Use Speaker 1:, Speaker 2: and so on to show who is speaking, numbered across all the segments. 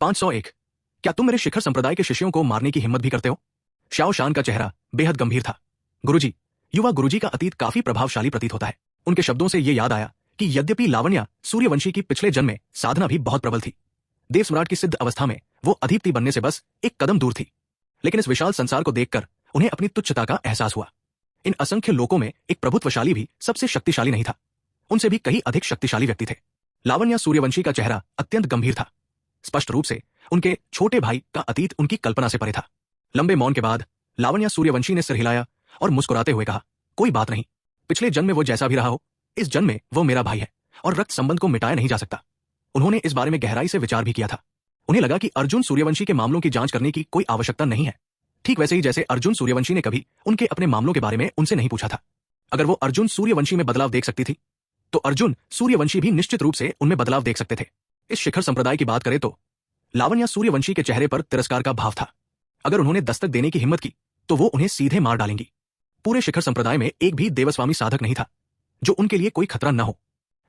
Speaker 1: 501। क्या तुम मेरे शिखर संप्रदाय के शिष्यों को मारने की हिम्मत भी करते हो? श्याओ शान का चेहरा बेहद गंभीर था। गुरुजी, युवा गुरुजी का अतीत काफी प्रभावशाली प्रतीत होता है। उनके शब्दों से ये याद आया कि यद्यपि लावण्या सूर्यवंशी की पिछले जन्म में साधना भी बहुत प्रबल थी, देव सम्राट की सिद्ध अवस्था में वो अधिपति बनने से बस एक कदम दूर थी, लेकिन इस विशाल संसार को देखकर उन्हें अपनी तुच्छता का एहसास हुआ। इन असंख्य लोकों में एक प्रभुत्वशाली भी सबसे शक्तिशाली नहीं था, उनसे भी कहीं अधिक शक्तिशाली व्यक्ति थे। लावण्या सूर्यवंशी का चेहरा अत्यंत गंभीर था। स्पष्ट रूप से उनके छोटे भाई का अतीत उनकी कल्पना से परे था। लंबे मौन के बाद लावण्या सूर्यवंशी ने सिर हिलाया और मुस्कुराते हुए कहा, कोई बात नहीं, पिछले जन्म में वो जैसा भी रहा हो, इस जन्म में वो मेरा भाई है और रक्त संबंध को मिटाया नहीं जा सकता। उन्होंने इस बारे में गहराई से विचार भी किया था। उन्हें लगा कि अर्जुन सूर्यवंशी के मामलों की जांच करने की कोई आवश्यकता नहीं है, ठीक वैसे ही जैसे अर्जुन सूर्यवंशी ने कभी उनके अपने मामलों के बारे में उनसे नहीं पूछा था। अगर वो अर्जुन सूर्यवंशी में बदलाव देख सकती थी, तो अर्जुन सूर्यवंशी भी निश्चित रूप से उनमें बदलाव देख सकते थे। इस शिखर संप्रदाय की बात करें तो लावण्या सूर्यवंशी के चेहरे पर तिरस्कार का भाव था। अगर उन्होंने दस्तक देने की हिम्मत की तो वो उन्हें सीधे मार डालेंगी। पूरे शिखर संप्रदाय में एक भी देवस्वामी साधक नहीं था जो उनके लिए कोई खतरा न हो।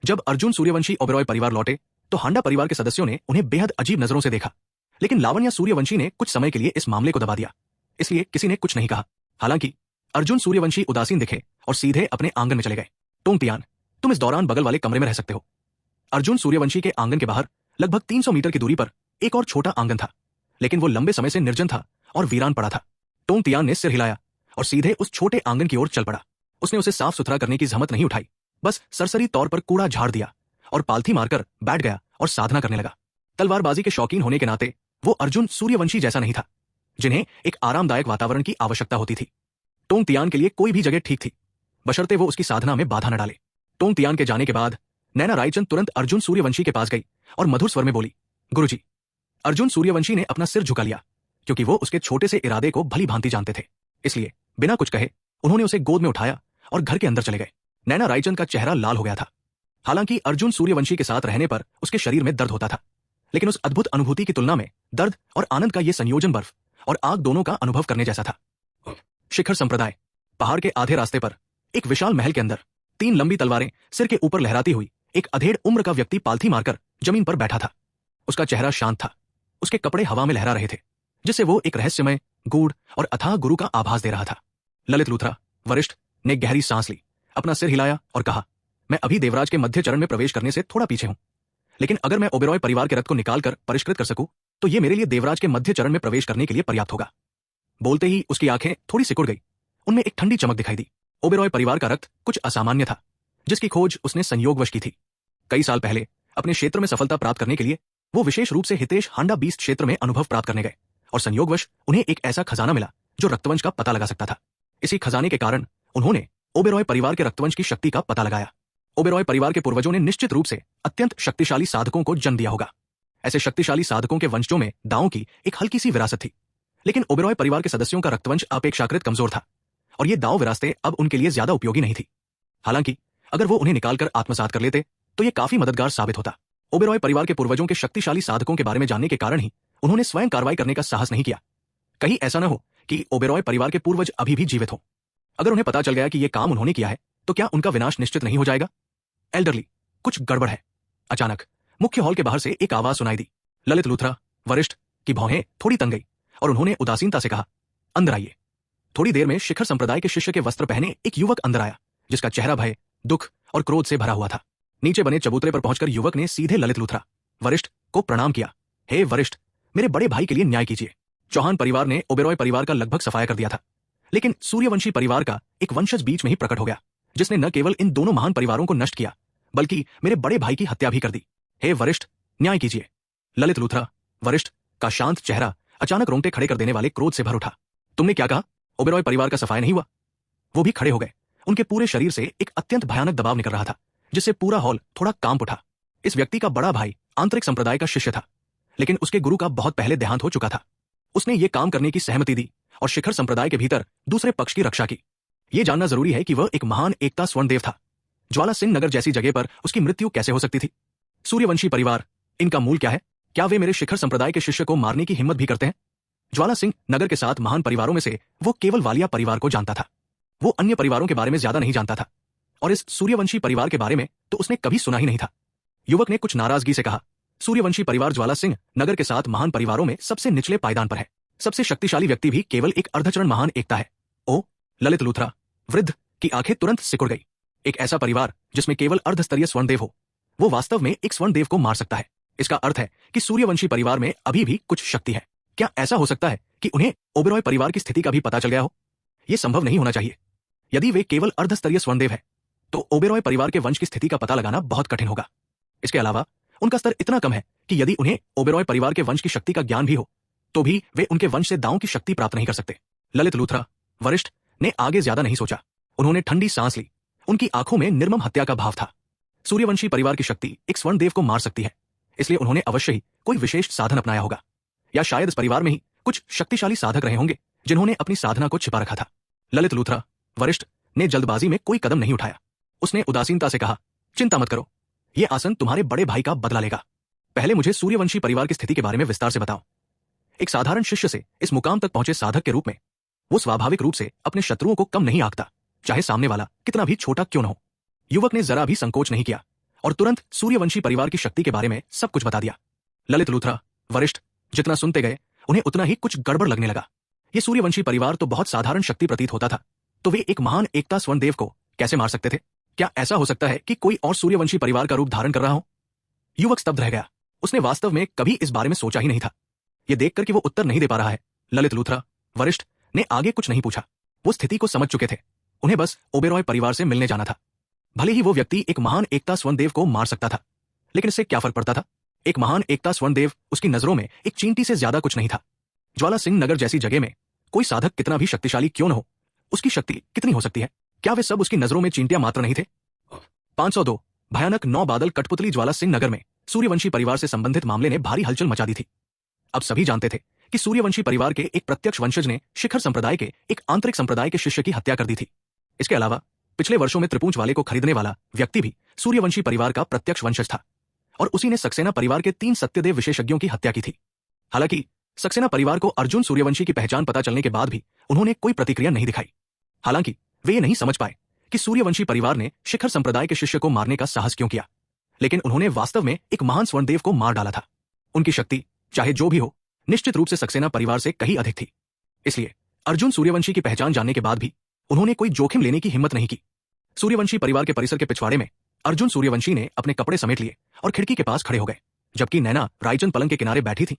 Speaker 1: जब अर्जुन सूर्यवंशी ओबेरॉय परिवार लौटे तो हांडा परिवार के सदस्यों ने उन्हें बेहद अजीब नजरों से देखा, लेकिन लावण्या सूर्यवंशी ने कुछ समय के लिए इस मामले को दबा दिया, इसलिए किसी ने कुछ नहीं कहा। हालांकि अर्जुन सूर्यवंशी उदासीन दिखे और सीधे अपने आंगन में चले गए। टोंगतियान, तुम इस दौरान बगल वाले कमरे में रह सकते हो। अर्जुन सूर्यवंशी के आंगन के बाहर लगभग 300 मीटर की दूरी पर एक और छोटा आंगन था, लेकिन वो लंबे समय से निर्जन था और वीरान पड़ा था। टोंगतियान ने सिर हिलाया और सीधे उस छोटे आंगन की ओर चल पड़ा। उसने उसे साफ सुथरा करने की जहमत नहीं उठाई, बस सरसरी तौर पर कूड़ा झाड़ दिया और पालथी मारकर बैठ गया और साधना करने लगा। तलवारबाजी के शौकीन होने के नाते वो अर्जुन सूर्यवंशी जैसा नहीं था, जिन्हें एक आरामदायक वातावरण की आवश्यकता होती थी। टोंगतियान के लिए कोई भी जगह ठीक थी, बशर्ते वो उसकी साधना में बाधा न डाले। टोंगतियान के जाने के बाद नैना रायचंद तुरंत अर्जुन सूर्यवंशी के पास गई और मधुर स्वर में बोली, गुरुजी। अर्जुन सूर्यवंशी ने अपना सिर झुका लिया, क्योंकि वो उसके छोटे से इरादे को भली भांति जानते थे। इसलिए बिना कुछ कहे उन्होंने उसे गोद में उठाया और घर के अंदर चले गए। नैना रायचंद का चेहरा लाल हो गया था। हालांकि अर्जुन सूर्यवंशी के साथ रहने पर उसके शरीर में दर्द होता था, लेकिन उस अद्भुत अनुभूति की तुलना में दर्द और आनंद का यह संयोजन बर्फ और आग दोनों का अनुभव करने जैसा था। शिखर संप्रदाय पहाड़ के आधे रास्ते पर एक विशाल महल के अंदर 3 लंबी तलवारें सिर के ऊपर लहराती हुई एक अधेड़ उम्र का व्यक्ति पालथी मारकर जमीन पर बैठा था। उसका चेहरा शांत था, उसके कपड़े हवा में लहरा रहे थे, जिससे वो एक रहस्यमय, गूढ़ और अथाह गुरु का आभास दे रहा था। ललित लूथरा वरिष्ठ ने गहरी सांस ली, अपना सिर हिलाया और कहा, मैं अभी देवराज के मध्य चरण में प्रवेश करने से थोड़ा पीछे हूं, लेकिन अगर मैं ओबेरॉय परिवार के रथ को निकालकर परिष्कृत कर सकूं तो ये मेरे लिए देवराज के मध्य चरण में प्रवेश करने के लिए पर्याप्त होगा। बोलते ही उसकी आंखें थोड़ी सिकुड़ गई, उनमें एक ठंडी चमक दिखाई दी। ओबेरॉय परिवार का रक्त कुछ असामान्य था, जिसकी खोज उसने संयोगवश की थी। कई साल पहले अपने क्षेत्र में सफलता प्राप्त करने के लिए वो विशेष रूप से हितेश हांडा 20 क्षेत्र में अनुभव प्राप्त करने गए और संयोगवश उन्हें एक ऐसा खजाना मिला जो रक्तवंश का पता लगा सकता था। इसी खजाने के कारण उन्होंने ओबेरॉय परिवार के रक्तवंश की शक्ति का पता लगाया। ओबेरॉय परिवार के पूर्वजों ने निश्चित रूप से अत्यंत शक्तिशाली साधकों को जन्म दिया होगा। ऐसे शक्तिशाली साधकों के वंशजों में दावों की एक हल्की सी विरासत थी, लेकिन ओबेरॉय परिवार के सदस्यों का रक्तवंश अपेक्षाकृत कमजोर था और ये दाव विरासतें अब उनके लिए ज्यादा उपयोगी नहीं थी। हालांकि अगर वो उन्हें निकालकर आत्मसात कर लेते तो ये काफी मददगार साबित होता। ओबेरॉय परिवार के पूर्वजों के शक्तिशाली साधकों के बारे में जानने के कारण ही उन्होंने स्वयं कार्रवाई करने का साहस नहीं किया। कहीं ऐसा न हो कि ओबेरॉय परिवार के पूर्वज अभी भी जीवित हो। अगर उन्हें पता चल गया कि यह काम उन्होंने किया है तो क्या उनका विनाश निश्चित नहीं हो जाएगा? एल्डरली, कुछ गड़बड़ है। अचानक मुख्य हॉल के बाहर से एक आवाज सुनाई दी। ललित लूथरा वरिष्ठ की भौहें थोड़ी तंग गई और उन्होंने उदासीनता से कहा, अंदर आइए। थोड़ी देर में शिखर संप्रदाय के शिष्य के वस्त्र पहने एक युवक अंदर आया, जिसका चेहरा भय, दुख और क्रोध से भरा हुआ था। नीचे बने चबूतरे पर पहुंचकर युवक ने सीधे ललित लूथरा वरिष्ठ को प्रणाम किया। हे वरिष्ठ, मेरे बड़े भाई के लिए न्याय कीजिए। चौहान परिवार ने ओबेरॉय परिवार का लगभग सफाया कर दिया था, लेकिन सूर्यवंशी परिवार का एक वंशज बीच में ही प्रकट हो गया, जिसने न केवल इन दोनों महान परिवारों को नष्ट किया बल्कि मेरे बड़े भाई की हत्या भी कर दी। हे वरिष्ठ, न्याय कीजिए। ललित लूथरा वरिष्ठ का शांत चेहरा अचानक रोंगटे खड़े कर देने वाले क्रोध से भर उठा। तुमने क्या कहा? ओबेरॉय परिवार का सफाया नहीं हुआ? वो भी खड़े हो गए। उनके पूरे शरीर से एक अत्यंत भयानक दबाव निकल रहा था, जिससे पूरा हॉल थोड़ा कांप उठा। इस व्यक्ति का बड़ा भाई आंतरिक संप्रदाय का शिष्य था, लेकिन उसके गुरु का बहुत पहले देहांत हो चुका था। उसने ये काम करने की सहमति दी और शिखर संप्रदाय के भीतर दूसरे पक्ष की रक्षा की। यह जानना जरूरी है कि वह एक महान एकता स्वर्णदेव था। ज्वाला सिंह नगर जैसी जगह पर उसकी मृत्यु कैसे हो सकती थी? सूर्यवंशी परिवार, इनका मूल क्या है? क्या वे मेरे शिखर संप्रदाय के शिष्य को मारने की हिम्मत भी करते हैं? ज्वाला सिंह नगर के 7 महान परिवारों में से वो केवल वालिया परिवार को जानता था। वो अन्य परिवारों के बारे में ज्यादा नहीं जानता था, और इस सूर्यवंशी परिवार के बारे में तो उसने कभी सुना ही नहीं था। युवक ने कुछ नाराजगी से कहा, सूर्यवंशी परिवार ज्वाला सिंह नगर के 7 महान परिवारों में सबसे निचले पायदान पर है। सबसे शक्तिशाली व्यक्ति भी केवल एक अर्धचरण महान एकता है। ओ ललित लूथरा, वृद्ध की आंखें तुरंत सिकुड़ गई। एक ऐसा परिवार जिसमें केवल अर्धस्तरीय स्वर्णदेव हो, वो वास्तव में एक स्वर्णदेव को मार सकता है। इसका अर्थ है कि सूर्यवंशी परिवार में अभी भी कुछ शक्ति है। क्या ऐसा हो सकता है कि उन्हें ओबेरॉय परिवार की स्थिति का भी पता चल गया हो? यह संभव नहीं होना चाहिए। यदि वे केवल अर्धस्तरीय स्वर्णदेव है तो ओबेरॉय परिवार के वंश की स्थिति का पता लगाना बहुत कठिन होगा। इसके अलावा उनका स्तर इतना कम है कि यदि उन्हें ओबेरॉय परिवार के वंश की शक्ति का ज्ञान भी हो तो भी वे उनके वंश से दांव की शक्ति प्राप्त नहीं कर सकते। ललित लूथरा वरिष्ठ ने आगे ज्यादा नहीं सोचा। उन्होंने ठंडी सांस ली। उनकी आंखों में निर्मम हत्या का भाव था। सूर्यवंशी परिवार की शक्ति एक स्वर्णदेव को मार सकती है, इसलिए उन्होंने अवश्य ही कोई विशेष साधन अपनाया होगा, या शायद इस परिवार में ही कुछ शक्तिशाली साधक रहे होंगे जिन्होंने अपनी साधना को छिपा रखा था। ललित लूथरा वरिष्ठ ने जल्दबाजी में कोई कदम नहीं उठाया। उसने उदासीनता से कहा, चिंता मत करो, यह आसन तुम्हारे बड़े भाई का बदला लेगा। पहले मुझे सूर्यवंशी परिवार की स्थिति के बारे में विस्तार से बताओ। एक साधारण शिष्य से इस मुकाम तक पहुंचे साधक के रूप में वो स्वाभाविक रूप से अपने शत्रुओं को कम नहीं आंकता, चाहे सामने वाला कितना भी छोटा क्यों न हो। युवक ने जरा भी संकोच नहीं किया और तुरंत सूर्यवंशी परिवार की शक्ति के बारे में सब कुछ बता दिया। ललित लूथरा वरिष्ठ जितना सुनते गए उन्हें उतना ही कुछ गड़बड़ लगने लगा। ये सूर्यवंशी परिवार तो बहुत साधारण शक्ति प्रतीत होता था, तो वे एक महान एकता स्वर्णदेव को कैसे मार सकते थे? क्या ऐसा हो सकता है कि कोई और सूर्यवंशी परिवार का रूप धारण कर रहा हो? युवक स्तब्ध रह गया। उसने वास्तव में कभी इस बारे में सोचा ही नहीं था। यह देखकर कि वो उत्तर नहीं दे पा रहा है, ललित लूथरा वरिष्ठ ने आगे कुछ नहीं पूछा। वो स्थिति को समझ चुके थे। उन्हें बस ओबेरॉय परिवार से मिलने जाना था। भले ही वो व्यक्ति एक महान एकता स्वर्णदेव को मार सकता था, लेकिन इससे क्या फर्क पड़ता था? एक महान एकता स्वर्णदेव उसकी नजरों में एक चींटी से ज्यादा कुछ नहीं था। ज्वाला सिंह नगर जैसी जगह में कोई साधक कितना भी शक्तिशाली क्यों न हो, उसकी शक्ति कितनी हो सकती है? क्या वे सब उसकी नजरों में चींटियां मात्र नहीं थे? 502 भयानक 9 बादल कठपुतली ज्वाला सिंह नगर में सूर्यवंशी परिवार से संबंधित मामले ने भारी हलचल मचा दी थी। अब सभी जानते थे कि सूर्यवंशी परिवार के एक प्रत्यक्ष वंशज ने शिखर संप्रदाय के एक आंतरिक संप्रदाय के शिष्य की हत्या कर दी थी। इसके अलावा पिछले वर्षों में त्रिपुंज वाले को खरीदने वाला व्यक्ति भी सूर्यवंशी परिवार का प्रत्यक्ष वंशज था और उसी ने सक्सेना परिवार के 3 सत्यदेव विशेषज्ञों की हत्या की थी। हालांकि सक्सेना परिवार को अर्जुन सूर्यवंशी की पहचान पता चलने के बाद भी उन्होंने कोई प्रतिक्रिया नहीं दिखाई। हालांकि वे ये नहीं समझ पाए कि सूर्यवंशी परिवार ने शिखर संप्रदाय के शिष्य को मारने का साहस क्यों किया, लेकिन उन्होंने वास्तव में एक महान स्वर्णदेव को मार डाला था। उनकी शक्ति चाहे जो भी हो निश्चित रूप से सक्सेना परिवार से कहीं अधिक थी। इसलिए अर्जुन सूर्यवंशी की पहचान जानने के बाद भी उन्होंने कोई जोखिम लेने की हिम्मत नहीं की। सूर्यवंशी परिवार के परिसर के पिछवाड़े में अर्जुन सूर्यवंशी ने अपने कपड़े समेट लिए और खिड़की के पास खड़े हो गए, जबकि नैना रायचंद पलंग के किनारे बैठी थी।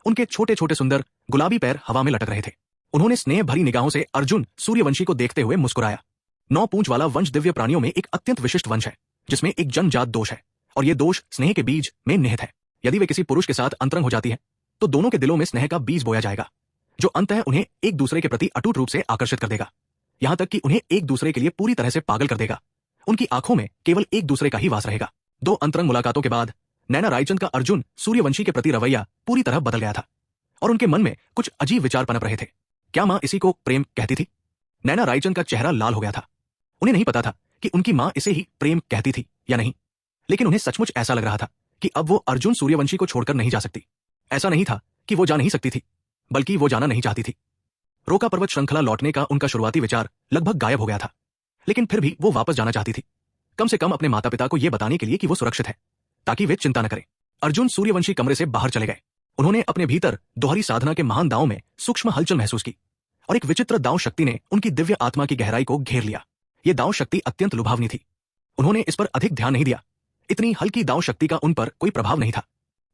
Speaker 1: उनके छोटे छोटे सुंदर गुलाबी पैर हवा में लटक रहे थे। उन्होंने स्नेह भरी निगाहों से अर्जुन सूर्यवंशी को देखते हुए मुस्कुराया। 9 पूंछ वाला वंश दिव्य प्राणियों में एक अत्यंत विशिष्ट वंश है, जिसमें एक जन्मजात दोष है, और यह दोष स्नेह के बीज में निहित है। यदि वे किसी पुरुष के साथ अंतरंग हो जाती है तो दोनों के दिलों में स्नेह का बीज बोया जाएगा, जो अंततः उन्हें एक दूसरे के प्रति अटूट रूप से आकर्षित कर देगा, यहां तक कि उन्हें एक दूसरे के लिए पूरी तरह से पागल कर देगा। उनकी आंखों में केवल एक दूसरे का ही वास रहेगा। 2 अंतरंग मुलाकातों के बाद नैना रायचंद का अर्जुन सूर्यवंशी के प्रति रवैया पूरी तरह बदल गया था और उनके मन में कुछ अजीब विचार पनप रहे थे। क्या मां इसी को प्रेम कहती थी? नैना रायचंद का चेहरा लाल हो गया था। उन्हें नहीं पता था कि उनकी मां इसे ही प्रेम कहती थी या नहीं, लेकिन उन्हें सचमुच ऐसा लग रहा था कि अब वो अर्जुन सूर्यवंशी को छोड़कर नहीं जा सकती। ऐसा नहीं था कि वो जा नहीं सकती थी, बल्कि वो जाना नहीं चाहती थी। रोका पर्वत श्रृंखला लौटने का उनका शुरुआती विचार लगभग गायब हो गया था, लेकिन फिर भी वो वापस जाना चाहती थी, कम से कम अपने माता पिता को यह बताने के लिए कि वो सुरक्षित है, ताकि वे चिंता न करें। अर्जुन सूर्यवंशी कमरे से बाहर चले गए। उन्होंने अपने भीतर दोहरी साधना के महान दांव में सूक्ष्म हलचल महसूस की और एक विचित्र दांव शक्ति ने उनकी दिव्य आत्मा की गहराई को घेर लिया। यह दांव शक्ति अत्यंत लुभावनी थी। उन्होंने इस पर अधिक ध्यान नहीं दिया। इतनी हल्की दांव शक्ति का उन पर कोई प्रभाव नहीं था।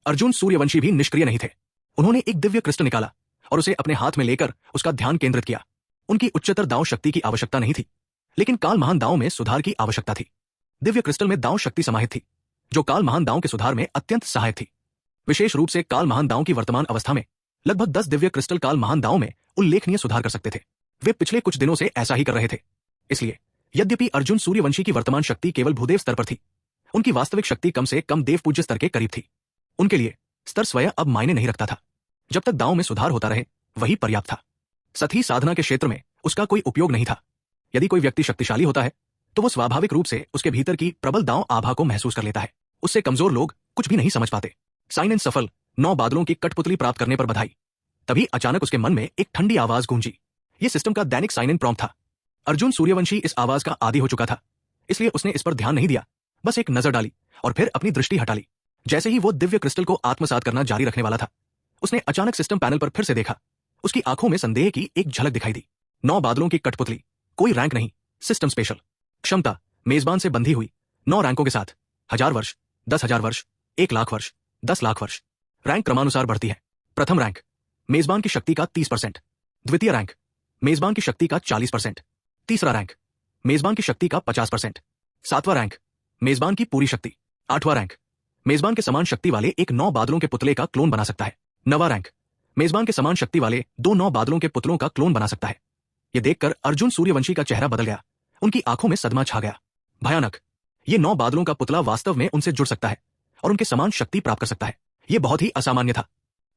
Speaker 1: अर्जुन सूर्यवंशी भी निष्क्रिय नहीं थे। उन्होंने एक दिव्य क्रिस्टल निकाला और उसे अपने हाथ में लेकर उसका ध्यान केंद्रित किया। उनकी उच्चतर दांव शक्ति की आवश्यकता नहीं थी, लेकिन काल महान दांव में सुधार की आवश्यकता थी। दिव्य क्रिस्टल में दांव शक्ति समाहित थी, जो काल महान दांव के सुधार में अत्यंत सहायक थी। विशेष रूप से काल महान दांव की वर्तमान अवस्था में लगभग 10 दिव्य क्रिस्टल काल महान दांव में उल्लेखनीय सुधार कर सकते थे। वे पिछले कुछ दिनों से ऐसा ही कर रहे थे। इसलिए यद्यपि अर्जुन सूर्यवंशी की वर्तमान शक्ति केवल भूदेव स्तर पर थी, उनकी वास्तविक शक्ति कम से कम देव पूज्य स्तर के करीब थी। उनके लिए स्तर स्वयं अब मायने नहीं रखता था। जब तक दांव में सुधार होता रहे वही पर्याप्त था। सतही साधना के क्षेत्र में उसका कोई उपयोग नहीं था। यदि कोई व्यक्ति शक्तिशाली होता है तो वो स्वाभाविक रूप से उसके भीतर की प्रबल दांव आभा को महसूस कर लेता है। उससे कमजोर लोग कुछ भी नहीं समझ पाते। साइन इन सफल 9 बादलों की कठपुतली प्राप्त करने पर बधाई। तभी अचानक उसके मन में एक ठंडी आवाज गूंजी। ये सिस्टम का दैनिक साइन इन प्रॉम्प्ट था। अर्जुन सूर्यवंशी इस आवाज का आदी हो चुका था, इसलिए उसने इस पर ध्यान नहीं दिया। बस एक नजर डाली और फिर अपनी दृष्टि हटा ली। जैसे ही वो दिव्य क्रिस्टल को आत्मसात करना जारी रखने वाला था, उसने अचानक सिस्टम पैनल पर फिर से देखा। उसकी आंखों में संदेह की एक झलक दिखाई दी। 9 बादलों की कठपुतली, कोई रैंक नहीं, सिस्टम स्पेशल। क्षमता, मेजबान से बंधी हुई 9 रैंकों के साथ 1000 वर्ष, 10,000 वर्ष, 1 लाख वर्ष, 10 लाख वर्ष। रैंक क्रमानुसार बढ़ती है। प्रथम रैंक, मेजबान की शक्ति का 30%। द्वितीय रैंक, मेजबान की शक्ति का 40%। तीसरा रैंक, मेजबान की शक्ति का 50%। सातवां रैंक, मेजबान की पूरी शक्ति। आठवां रैंक, मेजबान के समान शक्ति वाले एक 9 बादलों के पुतले का क्लोन बना सकता है। 9वां रैंक, मेजबान के समान शक्ति वाले 2 9 बादलों के पुतलों का क्लोन बना सकता है। यह देखकर अर्जुन सूर्यवंशी का चेहरा बदल गया। उनकी आंखों में सदमा छा गया। भयानक, ये 9 बादलों का पुतला वास्तव में उनसे जुड़ सकता है और उनके समान शक्ति प्राप्त कर सकता है। यह बहुत ही असामान्य था।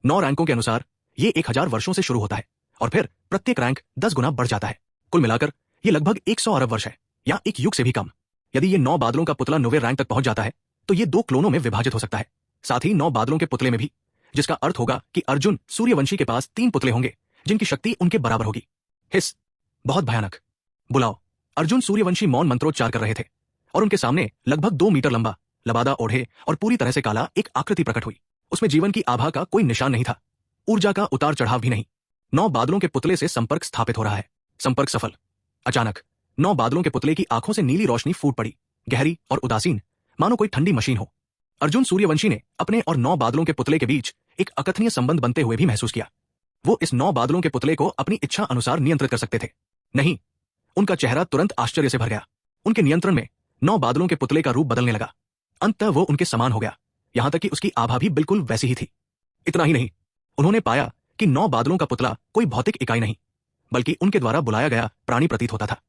Speaker 1: 9 रैंकों के अनुसार ये 1000 वर्षों से शुरू होता है और फिर प्रत्येक रैंक 10 गुना बढ़ जाता है। कुल मिलाकर ये लगभग 100 अरब वर्ष है, या एक युग से भी कम। यदि ये 9 बादलों का पुतला 9वें रैंक तक पहुंच जाता है तो ये 2 क्लोनों में विभाजित हो सकता है, साथ ही 9 बादलों के पुतले में भी, जिसका अर्थ होगा कि अर्जुन सूर्यवंशी के पास 3 पुतले होंगे जिनकी शक्ति उनके बराबर होगी। हिस, बहुत भयानक। बुलाओ। अर्जुन सूर्यवंशी मौन मंत्रोच्चार कर रहे थे और उनके सामने लगभग 2 मीटर लंबा, लबादा ओढ़े और पूरी तरह से काला एक आकृति प्रकट हुई। उसमें जीवन की आभा का कोई निशान नहीं था, ऊर्जा का उतार चढ़ाव भी नहीं। 9 बादलों के पुतले से संपर्क स्थापित हो रहा है। संपर्क सफल। अचानक 9 बादलों के पुतले की आंखों से नीली रोशनी फूट पड़ी, गहरी और उदासीन, मानो कोई ठंडी मशीन हो। अर्जुन सूर्यवंशी ने अपने और 9 बादलों के पुतले के बीच एक अकथनीय संबंध बनते हुए भी महसूस किया। वो इस 9 बादलों के पुतले को अपनी इच्छा अनुसार नियंत्रित कर सकते थे। नहीं, उनका चेहरा तुरंत आश्चर्य से भर गया। उनके नियंत्रण में 9 बादलों के पुतले का रूप बदलने लगा। अंततः वो उनके समान हो गया, यहां तक कि उसकी आभा भी बिल्कुल वैसी ही थी। इतना ही नहीं, उन्होंने पाया कि 9 बादलों का पुतला कोई भौतिक इकाई नहीं, बल्कि उनके द्वारा बुलाया गया प्राणी प्रतीत होता था।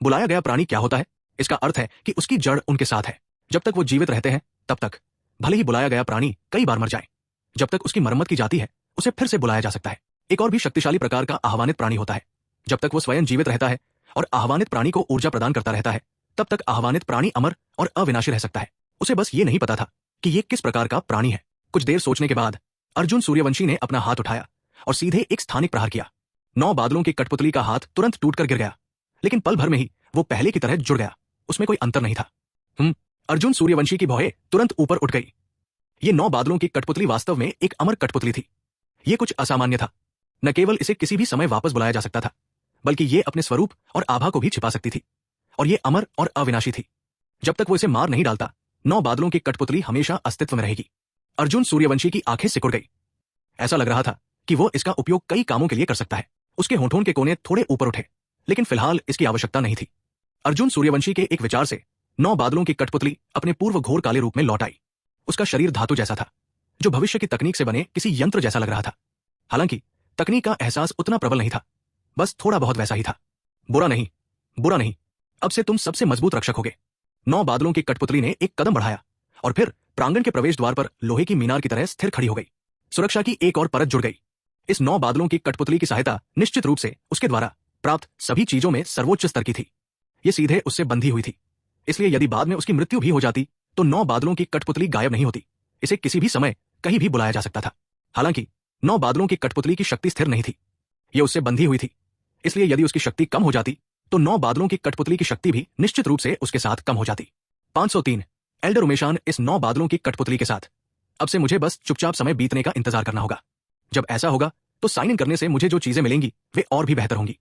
Speaker 1: बुलाया गया प्राणी क्या होता है? इसका अर्थ है कि उसकी जड़ उनके साथ है। जब तक वो जीवित रहते हैं तब तक, भले ही बुलाया गया प्राणी कई बार मर जाए, जब तक उसकी मरम्मत की जाती है उसे फिर से बुलाया जा सकता है। एक और भी शक्तिशाली प्रकार का आह्वानित प्राणी होता है। जब तक वो स्वयं जीवित रहता है और आह्वानित प्राणी को ऊर्जा प्रदान करता रहता है, तब तक आह्वानित प्राणी अमर और अविनाशी रह सकता है। उसे बस ये नहीं पता था कि ये किस प्रकार का प्राणी है। कुछ देर सोचने के बाद अर्जुन सूर्यवंशी ने अपना हाथ उठाया और सीधे एक स्थानिक प्रहार किया। 9 बादलों की कठपुतली का हाथ तुरंत टूटकर गिर गया, लेकिन पल भर में ही वो पहले की तरह जुड़ गया। उसमें कोई अंतर नहीं था। अर्जुन सूर्यवंशी की भौहें तुरंत ऊपर उठ गई। ये 9 बादलों की कठपुतली वास्तव में एक अमर कठपुतली थी। ये कुछ असामान्य था। न केवल इसे किसी भी समय वापस बुलाया जा सकता था, बल्कि ये अपने स्वरूप और आभा को भी छिपा सकती थी, और ये अमर और अविनाशी थी। जब तक वो इसे मार नहीं डालता, 9 बादलों की कठपुतली हमेशा अस्तित्व में रहेगी। अर्जुन सूर्यवंशी की आंखें सिकुड़ गई। ऐसा लग रहा था कि वो इसका उपयोग कई कामों के लिए कर सकता है। उसके होठों के कोने थोड़े ऊपर उठे, लेकिन फिलहाल इसकी आवश्यकता नहीं थी। अर्जुन सूर्यवंशी के एक विचार से 9 बादलों की कठपुतली अपने पूर्व घोर काले रूप में लौट आई। उसका शरीर धातु जैसा था, जो भविष्य की तकनीक से बने किसी यंत्र जैसा लग रहा था। हालांकि तकनीक का एहसास उतना प्रबल नहीं था, बस थोड़ा बहुत वैसा ही था। बुरा नहीं, बुरा नहीं, अब से तुम सबसे मजबूत रक्षक होगे। 9 बादलों की कठपुतली ने एक कदम बढ़ाया और फिर प्रांगण के प्रवेश द्वार पर लोहे की मीनार की तरह स्थिर खड़ी हो गई। सुरक्षा की एक और परत जुड़ गई। इस 9 बादलों की कठपुतली की सहायता निश्चित रूप से उसके द्वारा प्राप्त सभी चीजों में सर्वोच्च स्तर की थी। ये सीधे उससे बंधी हुई थी, इसलिए यदि बाद में उसकी मृत्यु भी हो जाती तो 9 बादलों की कठपुतली गायब नहीं होती। इसे किसी भी समय कहीं भी बुलाया जा सकता था। हालांकि 9 बादलों की कठपुतली की शक्ति स्थिर नहीं थी, ये उससे बंधी हुई थी, इसलिए यदि उसकी शक्ति कम हो जाती तो 9 बादलों की कठपुतली की शक्ति भी निश्चित रूप से उसके साथ कम हो जाती। 503 एल्डर उमेशान इस 9 बादलों की कठपुतली के साथ। अब से मुझे बस चुपचाप समय बीतने का इंतजार करना होगा। जब ऐसा होगा तो साइन इन करने से मुझे जो चीजें मिलेंगी वे और भी बेहतर होंगी,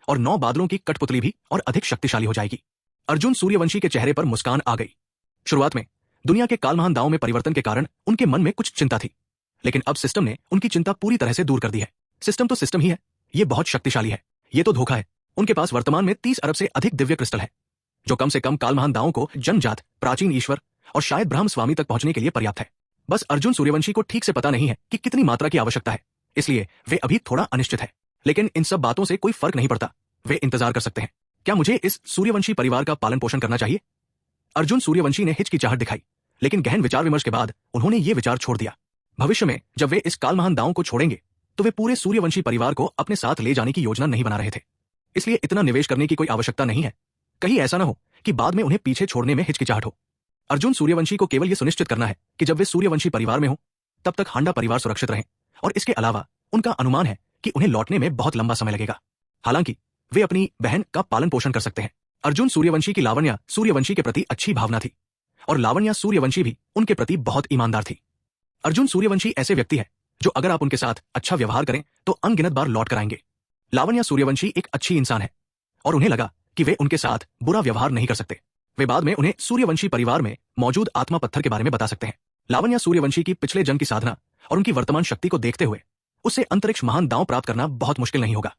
Speaker 1: और 9 बादलों की कठपुतली भी और अधिक शक्तिशाली हो जाएगी। अर्जुन सूर्यवंशी के चेहरे पर मुस्कान आ गई। शुरुआत में दुनिया के कालमहान दांव में परिवर्तन के कारण उनके मन में कुछ चिंता थी, लेकिन अब सिस्टम ने उनकी चिंता पूरी तरह से दूर कर दी है। सिस्टम तो सिस्टम ही है, ये बहुत शक्तिशाली है। ये तो धोखा है। उनके पास वर्तमान में 30 अरब से अधिक दिव्य क्रिस्टल है, जो कम से कम कालमहान दांव को जन्मजात प्राचीन ईश्वर और शायद ब्रह्म स्वामी तक पहुंचने के लिए पर्याप्त है। बस अर्जुन सूर्यवंशी को ठीक से पता नहीं है कि कितनी मात्रा की आवश्यकता है, इसलिए वे अभी थोड़ा अनिश्चित है। लेकिन इन सब बातों से कोई फर्क नहीं पड़ता, वे इंतजार कर सकते हैं। क्या मुझे इस सूर्यवंशी परिवार का पालन पोषण करना चाहिए? अर्जुन सूर्यवंशी ने हिचकिचाहट दिखाई, लेकिन गहन विचार विमर्श के बाद उन्होंने ये विचार छोड़ दिया। भविष्य में जब वे इस कालमहान दांव को छोड़ेंगे तो वे पूरे सूर्यवंशी परिवार को अपने साथ ले जाने की योजना नहीं बना रहे थे, इसलिए इतना निवेश करने की कोई आवश्यकता नहीं है। कहीं ऐसा ना हो कि बाद में उन्हें पीछे छोड़ने में हिचकिचाहट हो। अर्जुन सूर्यवंशी को केवल यह सुनिश्चित करना है कि जब वे सूर्यवंशी परिवार में हो तब तक हांडा परिवार सुरक्षित रहे, और इसके अलावा उनका अनुमान है कि उन्हें लौटने में बहुत लंबा समय लगेगा। हालांकि वे अपनी बहन का पालन पोषण कर सकते हैं। अर्जुन सूर्यवंशी की लावण्या सूर्यवंशी के प्रति अच्छी भावना थी। और लावण्या सूर्यवंशी भी उनके प्रति बहुत ईमानदार थी। अर्जुन सूर्यवंशी ऐसे व्यक्ति है जो अगर आप उनके साथ अच्छा व्यवहार करें तो अनगिनत बार लौट कर आएंगे। लावण्या सूर्यवंशी एक अच्छी इंसान है और उन्हें लगा कि वे उनके साथ बुरा व्यवहार नहीं कर सकते। वे बाद में उन्हें सूर्यवंशी परिवार में मौजूद आत्मा पत्थर के बारे में बता सकते हैं। लावण्या सूर्यवंशी की पिछले जन्म की साधना और उनकी वर्तमान शक्ति को देखते हुए उससे अंतरिक्ष महान दांव प्राप्त करना बहुत मुश्किल नहीं होगा।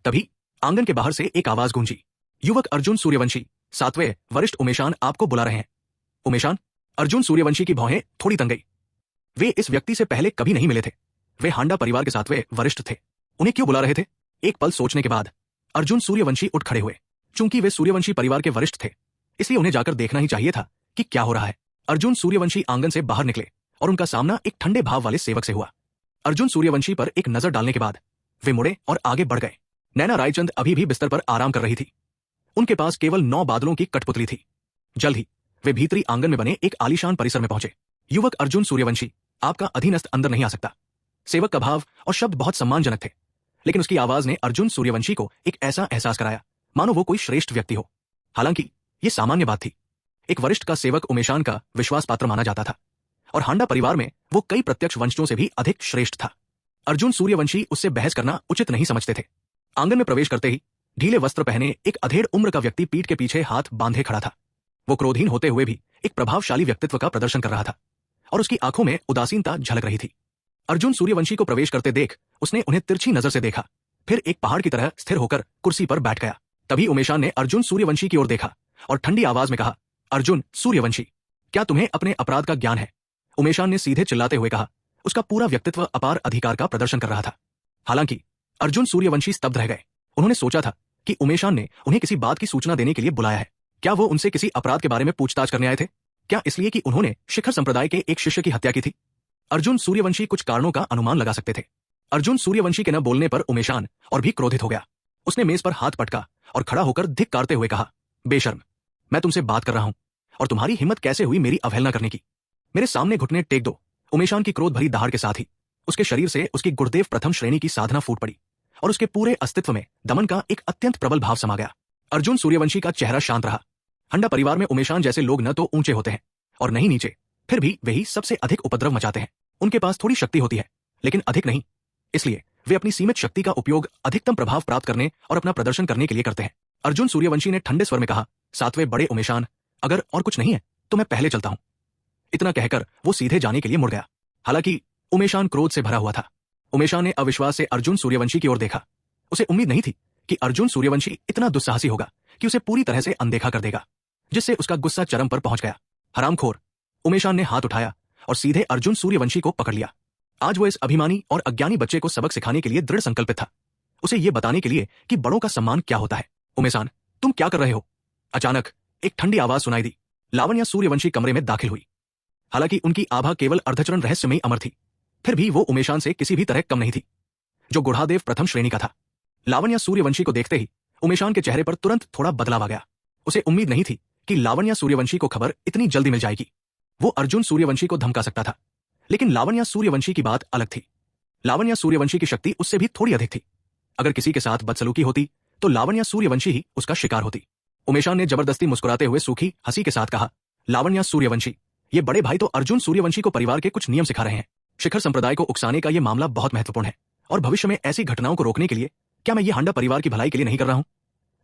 Speaker 1: तभी आंगन के बाहर से एक आवाज गूंजी, युवक अर्जुन सूर्यवंशी, 7वें वरिष्ठ उमेशान आपको बुला रहे हैं। उमेशान? अर्जुन सूर्यवंशी की भौहें थोड़ी तंग गई। वे इस व्यक्ति से पहले कभी नहीं मिले थे। वे हांडा परिवार के 7वें वरिष्ठ थे। उन्हें क्यों बुला रहे थे? एक पल सोचने के बाद अर्जुन सूर्यवंशी उठ खड़े हुए। चूंकि वे सूर्यवंशी परिवार के वरिष्ठ थे इसलिए उन्हें जाकर देखना ही चाहिए था कि क्या हो रहा है। अर्जुन सूर्यवंशी आंगन से बाहर निकले और उनका सामना एक ठंडे भाव वाले सेवक से हुआ। अर्जुन सूर्यवंशी पर एक नजर डालने के बाद वे मुड़े और आगे बढ़ गए। नैना रायचंद अभी भी बिस्तर पर आराम कर रही थी। उनके पास केवल 9 बादलों की कठपुतली थी। जल्द ही वे भीतरी आंगन में बने एक आलीशान परिसर में पहुंचे। युवक अर्जुन सूर्यवंशी, आपका अधीनस्थ अंदर नहीं आ सकता। सेवक का भाव और शब्द बहुत सम्मानजनक थे, लेकिन उसकी आवाज ने अर्जुन सूर्यवंशी को एक ऐसा एहसास कराया मानो वो कोई श्रेष्ठ व्यक्ति हो। हालांकि ये सामान्य बात थी। एक वरिष्ठ का सेवक उमेशान का विश्वास पात्र माना जाता था और हांडा परिवार में वो कई प्रत्यक्ष वंशजों से भी अधिक श्रेष्ठ था। अर्जुन सूर्यवंशी उससे बहस करना उचित नहीं समझते थे। आंगन में प्रवेश करते ही ढीले वस्त्र पहने एक अधेड़ उम्र का व्यक्ति पीठ के पीछे हाथ बांधे खड़ा था। वो क्रोधहीन होते हुए भी एक प्रभावशाली व्यक्तित्व का प्रदर्शन कर रहा था और उसकी आंखों में उदासीनता झलक रही थी। अर्जुन सूर्यवंशी को प्रवेश करते देख उसने उन्हें तिरछी नजर से देखा, फिर एक पहाड़ की तरह स्थिर होकर कुर्सी पर बैठ गया। तभी उमेशान ने अर्जुन सूर्यवंशी की ओर देखा और ठंडी आवाज में कहा, अर्जुन सूर्यवंशी, क्या तुम्हें अपने अपराध का ज्ञान है? उमेशान ने सीधे चिल्लाते हुए कहा। उसका पूरा व्यक्तित्व अपार अधिकार का प्रदर्शन कर रहा था। हालांकि अर्जुन सूर्यवंशी स्तब्ध रह गए। उन्होंने सोचा था कि उमेशान ने उन्हें किसी बात की सूचना देने के लिए बुलाया है। क्या वो उनसे किसी अपराध के बारे में पूछताछ करने आए थे? क्या इसलिए कि उन्होंने शिखर संप्रदाय के एक शिष्य की हत्या की थी? अर्जुन सूर्यवंशी कुछ कारणों का अनुमान लगा सकते थे। अर्जुन सूर्यवंशी के न बोलने पर उमेशान और भी क्रोधित हो गया। उसने मेज पर हाथ पटका और खड़ा होकर धिक्कारते हुए कहा, बेशर्म, मैं तुमसे बात कर रहा हूं और तुम्हारी हिम्मत कैसे हुई मेरी अवहेलना करने की? मेरे सामने घुटने टेक दो। उमेशान की क्रोध भरी दहाड़ के साथ ही उसके शरीर से उसकी गुरुदेव प्रथम श्रेणी की साधना फूट पड़ी और उसके पूरे अस्तित्व में दमन का एक अत्यंत प्रबल भाव समा गया। अर्जुन सूर्यवंशी का चेहरा शांत रहा। हंडा परिवार में उमेशान जैसे लोग न तो ऊंचे होते हैं और न ही नीचे, फिर भी वही सबसे अधिक उपद्रव मचाते हैं। उनके पास थोड़ी शक्ति होती है लेकिन अधिक नहीं, इसलिए वे अपनी सीमित शक्ति का उपयोग अधिकतम प्रभाव प्राप्त करने और अपना प्रदर्शन करने के लिए करते हैं। अर्जुन सूर्यवंशी ने ठंडे स्वर में कहा, 7वें बड़े उमेशान, अगर और कुछ नहीं है तो मैं पहले चलता हूं। इतना कहकर वो सीधे जाने के लिए मुड़ गया। हालांकि उमेशान क्रोध से भरा हुआ था। उमेशान ने अविश्वास से अर्जुन सूर्यवंशी की ओर देखा। उसे उम्मीद नहीं थी कि अर्जुन सूर्यवंशी इतना दुस्साहसी होगा कि उसे पूरी तरह से अनदेखा कर देगा, जिससे उसका गुस्सा चरम पर पहुंच गया। हरामखोर! उमेशान ने हाथ उठाया और सीधे अर्जुन सूर्यवंशी को पकड़ लिया। आज वो इस अभिमानी और अज्ञानी बच्चे को सबक सिखाने के लिए दृढ़ संकल्पित था, उसे ये बताने के लिए कि बड़ों का सम्मान क्या होता है। उमेशान, तुम क्या कर रहे हो? अचानक एक ठंडी आवाज सुनाई दी। लावण्या सूर्यवंशी कमरे में दाखिल हुई। हालांकि उनकी आभा केवल अर्धचरण रहस्य में ही अमर थी, फिर भी वो उमेशान से किसी भी तरह कम नहीं थी, जो गुढ़ादेव प्रथम श्रेणी का था। लावण्या सूर्यवंशी को देखते ही उमेशान के चेहरे पर तुरंत थोड़ा बदलाव आ गया। उसे उम्मीद नहीं थी कि लावण्या सूर्यवंशी को खबर इतनी जल्दी मिल जाएगी। वो अर्जुन सूर्यवंशी को धमका सकता था, लेकिन लावण्या सूर्यवंशी की बात अलग थी। लावण्या सूर्यवंशी की शक्ति उससे भी थोड़ी अधिक थी। अगर किसी के साथ बदसलूकी होती तो लावण्या सूर्यवंशी ही उसका शिकार होती। उमेशान ने जबरदस्ती मुस्कुराते हुए सूखी हंसी के साथ कहा, लावण्या सूर्यवंशी, ये बड़े भाई तो अर्जुन सूर्यवंशी को परिवार के कुछ नियम सिखा रहे हैं। शिखर संप्रदाय को उकसाने का ये मामला बहुत महत्वपूर्ण है और भविष्य में ऐसी घटनाओं को रोकने के लिए क्या मैं ये हांडा परिवार की भलाई के लिए नहीं कर रहा हूं?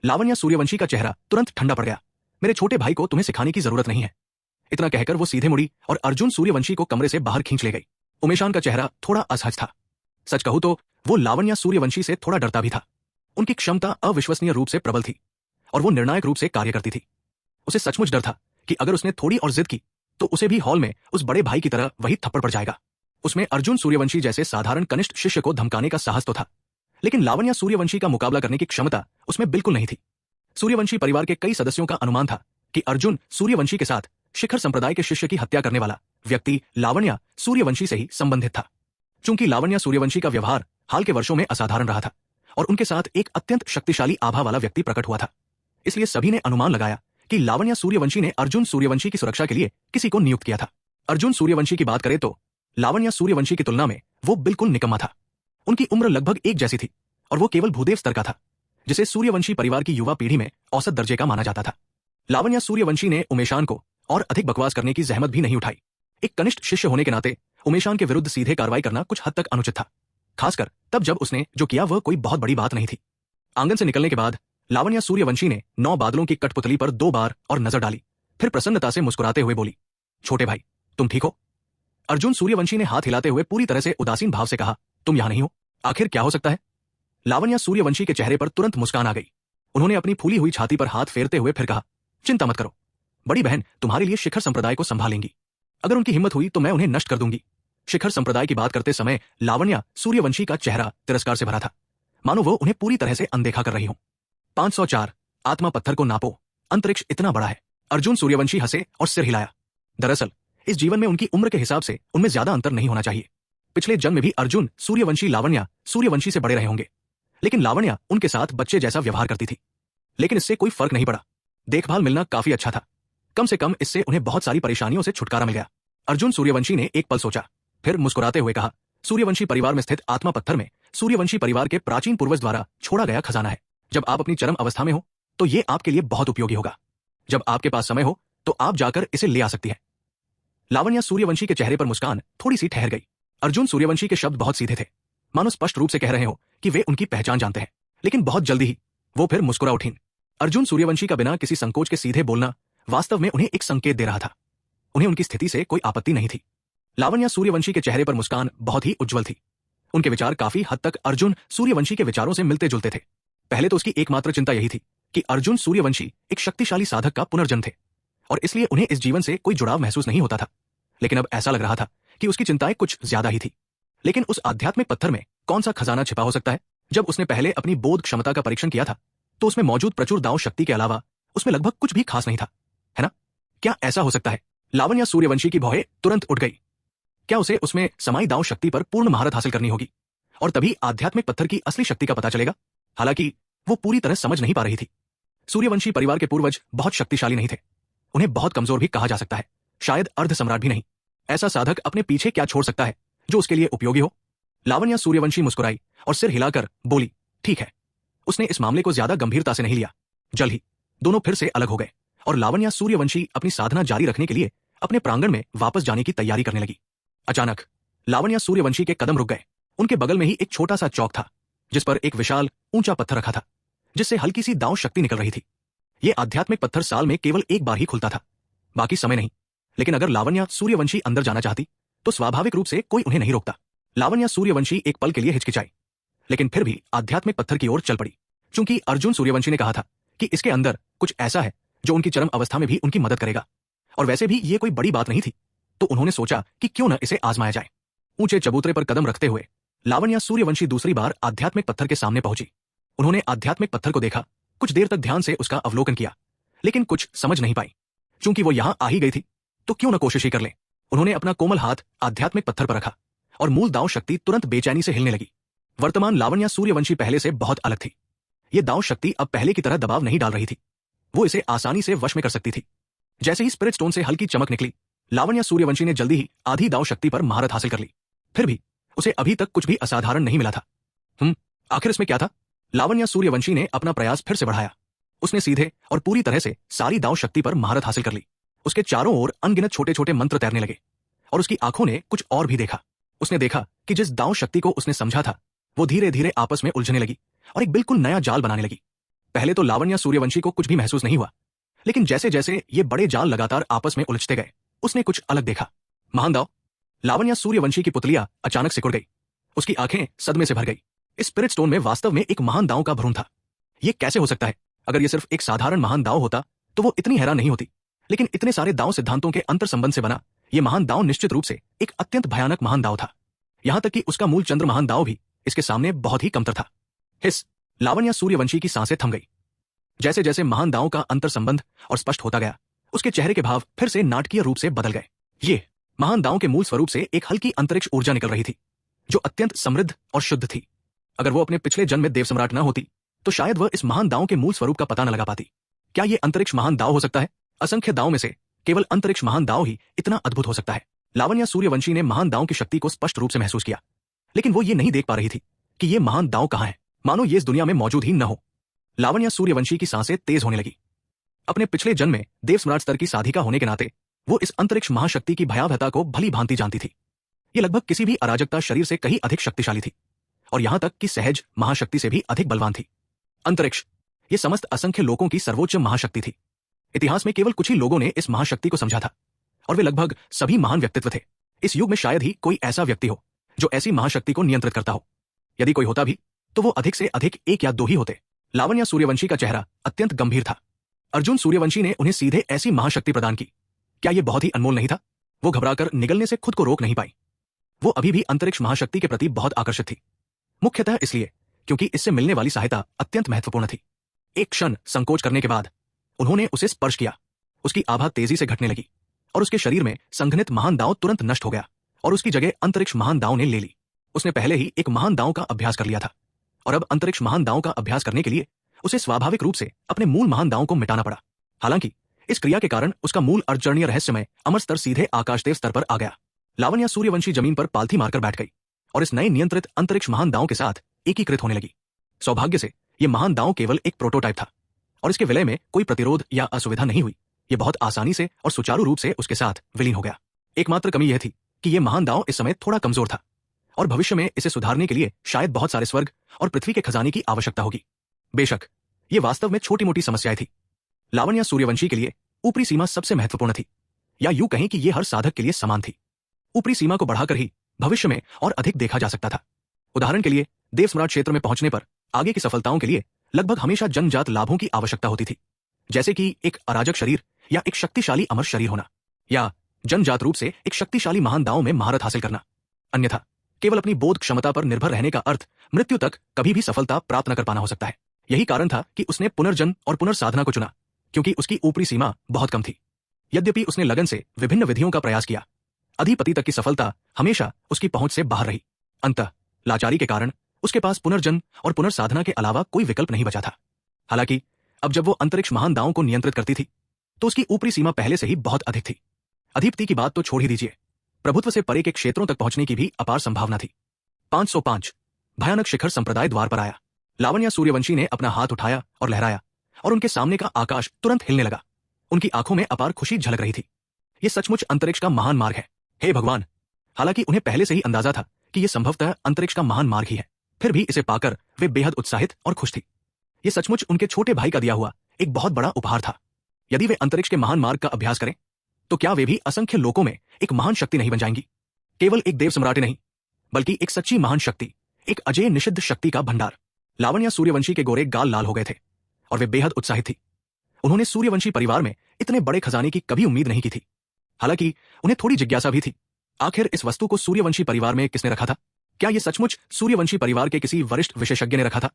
Speaker 1: लावण्या सूर्यवंशी का चेहरा तुरंत ठंडा पड़ गया। मेरे छोटे भाई को तुम्हें सिखाने की जरूरत नहीं है। इतना कहकर वो सीधे मुड़ी और अर्जुन सूर्यवंशी को कमरे से बाहर खींच ले गई। उमेशान का चेहरा थोड़ा असहज था। सच कहूं तो वो लावण्या सूर्यवंशी से थोड़ा डरता भी था। उनकी क्षमता अविश्वसनीय रूप से प्रबल थी और वो निर्णायक रूप से कार्य करती थी। उसे सचमुच डर था कि अगर उसने थोड़ी और जिद की तो उसे भी हॉल में उस बड़े भाई की तरह वही थप्पड़ पड़ जाएगा। उसमें अर्जुन सूर्यवंशी जैसे साधारण कनिष्ठ शिष्य को धमकाने का साहस तो था, लेकिन लावण्या सूर्यवंशी का मुकाबला करने की क्षमता उसमें बिल्कुल नहीं थी। सूर्यवंशी परिवार के कई सदस्यों का अनुमान था कि अर्जुन सूर्यवंशी के साथ शिखर संप्रदाय के शिष्य की हत्या करने वाला व्यक्ति लावण्या सूर्यवंशी से ही संबंधित था। चूंकि लावण्या सूर्यवंशी का व्यवहार हाल के वर्षों में असाधारण रहा था और उनके साथ एक अत्यंत शक्तिशाली आभा वाला व्यक्ति प्रकट हुआ था, इसलिए सभी ने अनुमान लगाया कि लावण्या सूर्यवंशी ने अर्जुन सूर्यवंशी की सुरक्षा के लिए किसी को नियुक्त किया था। अर्जुन सूर्यवंशी की बात करें तो लावण्या सूर्यवंशी की तुलना में वो बिल्कुल निकम्मा था। उनकी उम्र लगभग एक जैसी थी और वो केवल भूदेव स्तर का था, जिसे सूर्यवंशी परिवार की युवा पीढ़ी में औसत दर्जे का माना जाता था। लावण्या सूर्यवंशी ने उमेशान को और अधिक बकवास करने की जहमत भी नहीं उठाई। एक कनिष्ठ शिष्य होने के नाते उमेशान के विरुद्ध सीधे कार्रवाई करना कुछ हद तक अनुचित था, खासकर तब जब उसने जो किया वह कोई बहुत बड़ी बात नहीं थी। आंगन से निकलने के बाद लावण्या सूर्यवंशी ने 9 बादलों की कठपुतली पर 2 बार और नजर डाली, फिर प्रसन्नता से मुस्कुराते हुए बोली, छोटे भाई तुम ठीक हो? अर्जुन सूर्यवंशी ने हाथ हिलाते हुए पूरी तरह से उदासीन भाव से कहा, तुम यहां नहीं हो? आखिर क्या हो सकता है? लावण्या सूर्यवंशी के चेहरे पर तुरंत मुस्कान आ गई। उन्होंने अपनी फूली हुई छाती पर हाथ फेरते हुए फिर कहा, चिंता मत करो, बड़ी बहन तुम्हारे लिए शिखर संप्रदाय को संभालेंगी। अगर उनकी हिम्मत हुई तो मैं उन्हें नष्ट कर दूंगी। शिखर संप्रदाय की बात करते समय लावण्या सूर्यवंशी का चेहरा तिरस्कार से भरा था, मानो वो उन्हें पूरी तरह से अनदेखा कर रही हो। 504 आत्मा पत्थर को नापो, अंतरिक्ष इतना बड़ा है। अर्जुन सूर्यवंशी हंसे और सिर हिलाया। दरअसल इस जीवन में उनकी उम्र के हिसाब से उनमें ज्यादा अंतर नहीं होना चाहिए। पिछले जन्म में भी अर्जुन सूर्यवंशी लावण्या सूर्यवंशी से बड़े रहे होंगे, लेकिन लावण्या उनके साथ बच्चे जैसा व्यवहार करती थी। लेकिन इससे कोई फर्क नहीं पड़ा, देखभाल मिलना काफी अच्छा था। कम से कम इससे उन्हें बहुत सारी परेशानियों से छुटकारा मिल गया। अर्जुन सूर्यवंशी ने एक पल सोचा, फिर मुस्कुराते हुए कहा, सूर्यवंशी परिवार में स्थित आत्मा पत्थर में सूर्यवंशी परिवार के प्राचीन पूर्वज द्वारा छोड़ा गया खजाना है। जब आप अपनी चरम अवस्था में हो तो ये आपके लिए बहुत उपयोगी होगा। जब आपके पास समय हो तो आप जाकर इसे ले आ सकती है। लावण्या सूर्यवंशी के चेहरे पर मुस्कान थोड़ी सी ठहर गई। अर्जुन सूर्यवंशी के शब्द बहुत सीधे थे, मानो स्पष्ट रूप से कह रहे हो कि वे उनकी पहचान जानते हैं। लेकिन बहुत जल्दी ही वो फिर मुस्कुरा उठी। अर्जुन सूर्यवंशी का बिना किसी संकोच के सीधे बोलना वास्तव में उन्हें एक संकेत दे रहा था। उन्हें उनकी स्थिति से कोई आपत्ति नहीं थी। लावण्या सूर्यवंशी के चेहरे पर मुस्कान बहुत ही उज्जवल थी। उनके विचार काफी हद तक अर्जुन सूर्यवंशी के विचारों से मिलते जुलते थे। पहले तो उसकी एकमात्र चिंता यही थी कि अर्जुन सूर्यवंशी एक शक्तिशाली साधक का पुनर्जन्म थे और इसलिए उन्हें इस जीवन से कोई जुड़ाव महसूस नहीं होता था। लेकिन अब ऐसा लग रहा था कि उसकी चिंताएं कुछ ज्यादा ही थी। लेकिन उस आध्यात्मिक पत्थर में कौन सा खजाना छिपा हो सकता है? जब उसने पहले अपनी बोध क्षमता का परीक्षण किया था तो उसमें मौजूद प्रचुर दाव शक्ति के अलावा उसमें लगभग कुछ भी खास नहीं था, है ना? क्या ऐसा हो सकता है? लावण्या सूर्यवंशी की भौहें तुरंत उठ गई। क्या उसे उसमें समाई दाव शक्ति पर पूर्ण महारत हासिल करनी होगी और तभी आध्यात्मिक पत्थर की असली शक्ति का पता चलेगा? हालांकि वो पूरी तरह समझ नहीं पा रही थी। सूर्यवंशी परिवार के पूर्वज बहुत शक्तिशाली नहीं थे, उन्हें बहुत कमजोर भी कहा जा सकता है, शायद अर्ध सम्राट भी नहीं। ऐसा साधक अपने पीछे क्या छोड़ सकता है जो उसके लिए उपयोगी हो? लावण्या सूर्यवंशी मुस्कुराई और सिर हिलाकर बोली, ठीक है। उसने इस मामले को ज्यादा गंभीरता से नहीं लिया। जल्द ही दोनों फिर से अलग हो गए और लावण्या सूर्यवंशी अपनी साधना जारी रखने के लिए अपने प्रांगण में वापस जाने की तैयारी करने लगी। अचानक लावण्या सूर्यवंशी के कदम रुक गए। उनके बगल में ही एक छोटा सा चौक था जिस पर एक विशाल ऊंचा पत्थर रखा था जिससे हल्की सी दाव शक्ति निकल रही थी। यह आध्यात्मिक पत्थर साल में केवल एक बार ही खुलता था, बाकी समय नहीं। लेकिन अगर लावण्या सूर्यवंशी अंदर जाना चाहती तो स्वाभाविक रूप से कोई उन्हें नहीं रोकता। लावण्या सूर्यवंशी एक पल के लिए हिचकिचाई, लेकिन फिर भी आध्यात्मिक पत्थर की ओर चल पड़ी, क्योंकि अर्जुन सूर्यवंशी ने कहा था कि इसके अंदर कुछ ऐसा है जो उनकी चरम अवस्था में भी उनकी मदद करेगा। और वैसे भी ये कोई बड़ी बात नहीं थी, तो उन्होंने सोचा कि क्यों न इसे आजमाया जाए। ऊंचे चबूतरे पर कदम रखते हुए लावण्या सूर्यवंशी दूसरी बार आध्यात्मिक पत्थर के सामने पहुंची। उन्होंने आध्यात्मिक पत्थर को देखा, कुछ देर तक ध्यान से उसका अवलोकन किया, लेकिन कुछ समझ नहीं पाई। चूंकि वो यहां आ ही गई थी तो क्यों न कोशिश ही कर ले। उन्होंने अपना कोमल हाथ आध्यात्मिक पत्थर पर रखा और मूल दाव शक्ति तुरंत बेचैनी से हिलने लगी। वर्तमान लावण्या सूर्यवंशी पहले से बहुत अलग थी। यह दाव शक्ति अब पहले की तरह दबाव नहीं डाल रही थी, वो इसे आसानी से वश में कर सकती थी। जैसे ही स्पिरिट स्टोन से हल्की चमक निकली, लावण्या सूर्यवंशी ने जल्दी ही आधी दाव शक्ति पर महारत हासिल कर ली। फिर भी उसे अभी तक कुछ भी असाधारण नहीं मिला था। आखिर इसमें क्या था? लावण्या सूर्यवंशी ने अपना प्रयास फिर से बढ़ाया। उसने सीधे और पूरी तरह से सारी दाव शक्ति पर महारत हासिल कर ली। उसके चारों ओर अनगिनत छोटे छोटे मंत्र तैरने लगे और उसकी आंखों ने कुछ और भी देखा। उसने देखा कि जिस दाव शक्ति को उसने समझा था वो धीरे धीरे आपस में उलझने लगी और एक बिल्कुल नया जाल बनाने लगी। पहले तो लावण्या सूर्यवंशी को कुछ भी महसूस नहीं हुआ, लेकिन जैसे जैसे ये बड़े जाल लगातार आपस में उलझते गए उसने कुछ अलग देखा। महान दाव। लावण्या सूर्यवंशी की पुतलियां अचानक सिकुड़ गई। उसकी आंखें सदमे से भर गई। इस स्पिरिट स्टोन में वास्तव में एक महान दाव का भ्रूण था। यह कैसे हो सकता है? अगर यह सिर्फ एक साधारण महान दाव होता तो वो इतनी हैरान नहीं होती, लेकिन इतने सारे दाव सिद्धांतों के अंतर संबंध से बना यह महान दाव निश्चित रूप से एक अत्यंत भयानक महान दाव था। यहां तक कि उसका मूल चंद्र महान दाव भी इसके सामने बहुत ही कमतर था। हिस। लावण्या सूर्यवंशी की सांसें थम गई। जैसे जैसे महान दाव का अंतर संबंध और स्पष्ट होता गया, उसके चेहरे के भाव फिर से नाटकीय रूप से बदल गए। ये महान दाव के मूल स्वरूप से एक हल्की अंतरिक्ष ऊर्जा निकल रही थी जो अत्यंत समृद्ध और शुद्ध थी। अगर वो अपने पिछले जन्म में देव सम्राट न होती तो शायद वह इस महान दाव के मूल स्वरूप का पता न लगा पाती। क्या ये अंतरिक्ष महान दाव हो सकता है? असंख्य दाव में से केवल अंतरिक्ष महान दाव ही इतना अद्भुत हो सकता है। लावण्या सूर्यवंशी ने महान दाव की शक्ति को स्पष्ट रूप से महसूस किया, लेकिन वो ये नहीं देख पा रही थी कि ये महान दाव कहां है, मानो ये इस दुनिया में मौजूद ही न हो। लावण्या सूर्यवंशी की सांसें तेज होने लगी। अपने पिछले जन्म में देव सम्राट स्तर की साधिका होने के नाते वो इस अंतरिक्ष महाशक्ति की भयावहता को भली भांति जानती थी। ये लगभग किसी भी अराजकता शरीर से कहीं अधिक शक्तिशाली थी और यहां तक कि सहज महाशक्ति से भी अधिक बलवान थी। अंतरिक्ष ये समस्त असंख्य लोगों की सर्वोच्च महाशक्ति थी। इतिहास में केवल कुछ ही लोगों ने इस महाशक्ति को समझा था और वे लगभग सभी महान व्यक्तित्व थे। इस युग में शायद ही कोई ऐसा व्यक्ति हो जो ऐसी महाशक्ति को नियंत्रित करता हो। यदि कोई होता भी तो वो अधिक से अधिक एक या दो ही होते। लावण्या सूर्यवंशी का चेहरा अत्यंत गंभीर था। अर्जुन सूर्यवंशी ने उन्हें सीधे ऐसी महाशक्ति प्रदान की। क्या यह बहुत ही अनमोल नहीं था? वो घबराकर निगलने से खुद को रोक नहीं पाई। वो अभी भी अंतरिक्ष महाशक्ति के प्रति बहुत आकर्षित थी, मुख्यतः इसलिए क्योंकि इससे मिलने वाली सहायता अत्यंत महत्वपूर्ण थी। एक क्षण संकोच करने के बाद उन्होंने उसे स्पर्श किया। उसकी आभा तेजी से घटने लगी और उसके शरीर में संघनित महान दांव तुरंत नष्ट हो गया और उसकी जगह अंतरिक्ष महान दांव ने ले ली। उसने पहले ही एक महान दांव का अभ्यास कर लिया था और अब अंतरिक्ष महान दांव का अभ्यास करने के लिए उसे स्वाभाविक रूप से अपने मूल महान दांव को मिटाना पड़ा। हालांकि इस क्रिया के कारण उसका मूल अर्चरणीय रहस्यमय अमर स्तर सीधे आकाशदेव स्तर पर आ गया। लावण्या सूर्यवंशी जमीन पर पालथी मारकर बैठ गई और इस नए नियंत्रित अंतरिक्ष महान दांव के साथ एकीकृत होने लगी। सौभाग्य से यह महान दांव केवल एक प्रोटोटाइप था और इसके विलय में कोई प्रतिरोध या असुविधा नहीं हुई। यह बहुत आसानी से और सुचारू रूप से उसके साथ विलीन हो गया। एकमात्र कमी यह थी कि यह महान दांव इस समय थोड़ा कमजोर था और भविष्य में इसे सुधारने के लिए शायद बहुत सारे स्वर्ग और पृथ्वी के खजाने की आवश्यकता होगी। बेशक ये वास्तव में छोटी मोटी समस्याएं थी। लावण्या सूर्यवंशी के लिए ऊपरी सीमा सबसे महत्वपूर्ण थी, या यूं कहें कि यह हर साधक के लिए समान थी। ऊपरी सीमा को बढ़ाकर ही भविष्य में और अधिक देखा जा सकता था। उदाहरण के लिए देव सम्राट क्षेत्र में पहुंचने पर आगे की सफलताओं के लिए लगभग हमेशा जन्मजात लाभों की आवश्यकता होती थी, जैसे कि एक अराजक शरीर या एक शक्तिशाली अमर शरीर होना, या जन्मजात रूप से एक शक्तिशाली महान दांव में महारत हासिल करना। अन्यथा केवल अपनी बोध क्षमता पर निर्भर रहने का अर्थ मृत्यु तक कभी भी सफलता प्राप्त न कर पाना हो सकता है। यही कारण था कि उसने पुनर्जन्म और पुनर्साधना को चुना, क्योंकि उसकी ऊपरी सीमा बहुत कम थी। यद्यपि उसने लगन से विभिन्न विधियों का प्रयास किया, अधिपति तक की सफलता हमेशा उसकी पहुंच से बाहर रही। अंततः लाचारी के कारण उसके पास पुनर्जन्म और पुनर्साधना के अलावा कोई विकल्प नहीं बचा था। हालांकि अब जब वो अंतरिक्ष महान दांव को नियंत्रित करती थी तो उसकी ऊपरी सीमा पहले से ही बहुत अधिक थी। अधिपति की बात तो छोड़ ही दीजिए, प्रभुत्व से परे के क्षेत्रों तक पहुंचने की भी अपार संभावना थी। 505 भयानक शिखर संप्रदाय द्वार पर आया। लावण्या सूर्यवंशी ने अपना हाथ उठाया और लहराया और उनके सामने का आकाश तुरंत हिलने लगा। उनकी आंखों में अपार खुशी झलक रही थी। यह सचमुच अंतरिक्ष का महान मार्ग है। हे भगवान! हालांकि उन्हें पहले से ही अंदाजा था कि यह संभवतः अंतरिक्ष का महान मार्ग ही है, फिर भी इसे पाकर वे बेहद उत्साहित और खुश थी। यह सचमुच उनके छोटे भाई का दिया हुआ एक बहुत बड़ा उपहार था। यदि वे अंतरिक्ष के महान मार्ग का अभ्यास करें तो क्या वे भी असंख्य लोकों में एक महान शक्ति नहीं बन जाएंगी? केवल एक देव सम्राट नहीं, बल्कि एक सच्ची महान शक्ति, एक अजय निषिद्ध शक्ति का भंडार। लावण्या सूर्यवंशी के गोरे गाल लाल हो गए थे और वे बेहद उत्साहित थी। उन्होंने सूर्यवंशी परिवार में इतने बड़े खजाने की कभी उम्मीद नहीं की थी। हालांकि उन्हें थोड़ी जिज्ञासा भी थी, आखिर इस वस्तु को सूर्यवंशी परिवार में किसने रखा था? क्या यह सचमुच सूर्यवंशी परिवार के किसी वरिष्ठ विशेषज्ञ ने रखा था?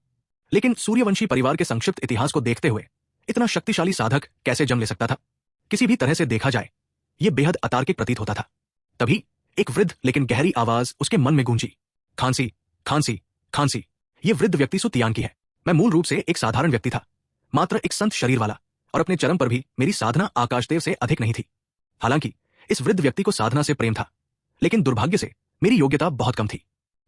Speaker 1: लेकिन सूर्यवंशी परिवार के संक्षिप्त इतिहास को देखते हुए इतना शक्तिशाली साधक कैसे जन्म ले सकता था? किसी भी तरह से देखा जाए यह बेहद अतार्किक प्रतीत होता था। तभी एक वृद्ध लेकिन गहरी आवाज उसके मन में गूंजी, खांसी, खांसी, खांसी। यह वृद्ध व्यक्ति सुतियान की है। मैं मूल रूप से एक साधारण व्यक्ति था, मात्र एक संत शरीर वाला, और अपने चरम पर भी मेरी साधना आकाशदेव से अधिक नहीं थी। हालांकि इस वृद्ध व्यक्ति को साधना से प्रेम था, लेकिन दुर्भाग्य से मेरी योग्यता बहुत कम थी।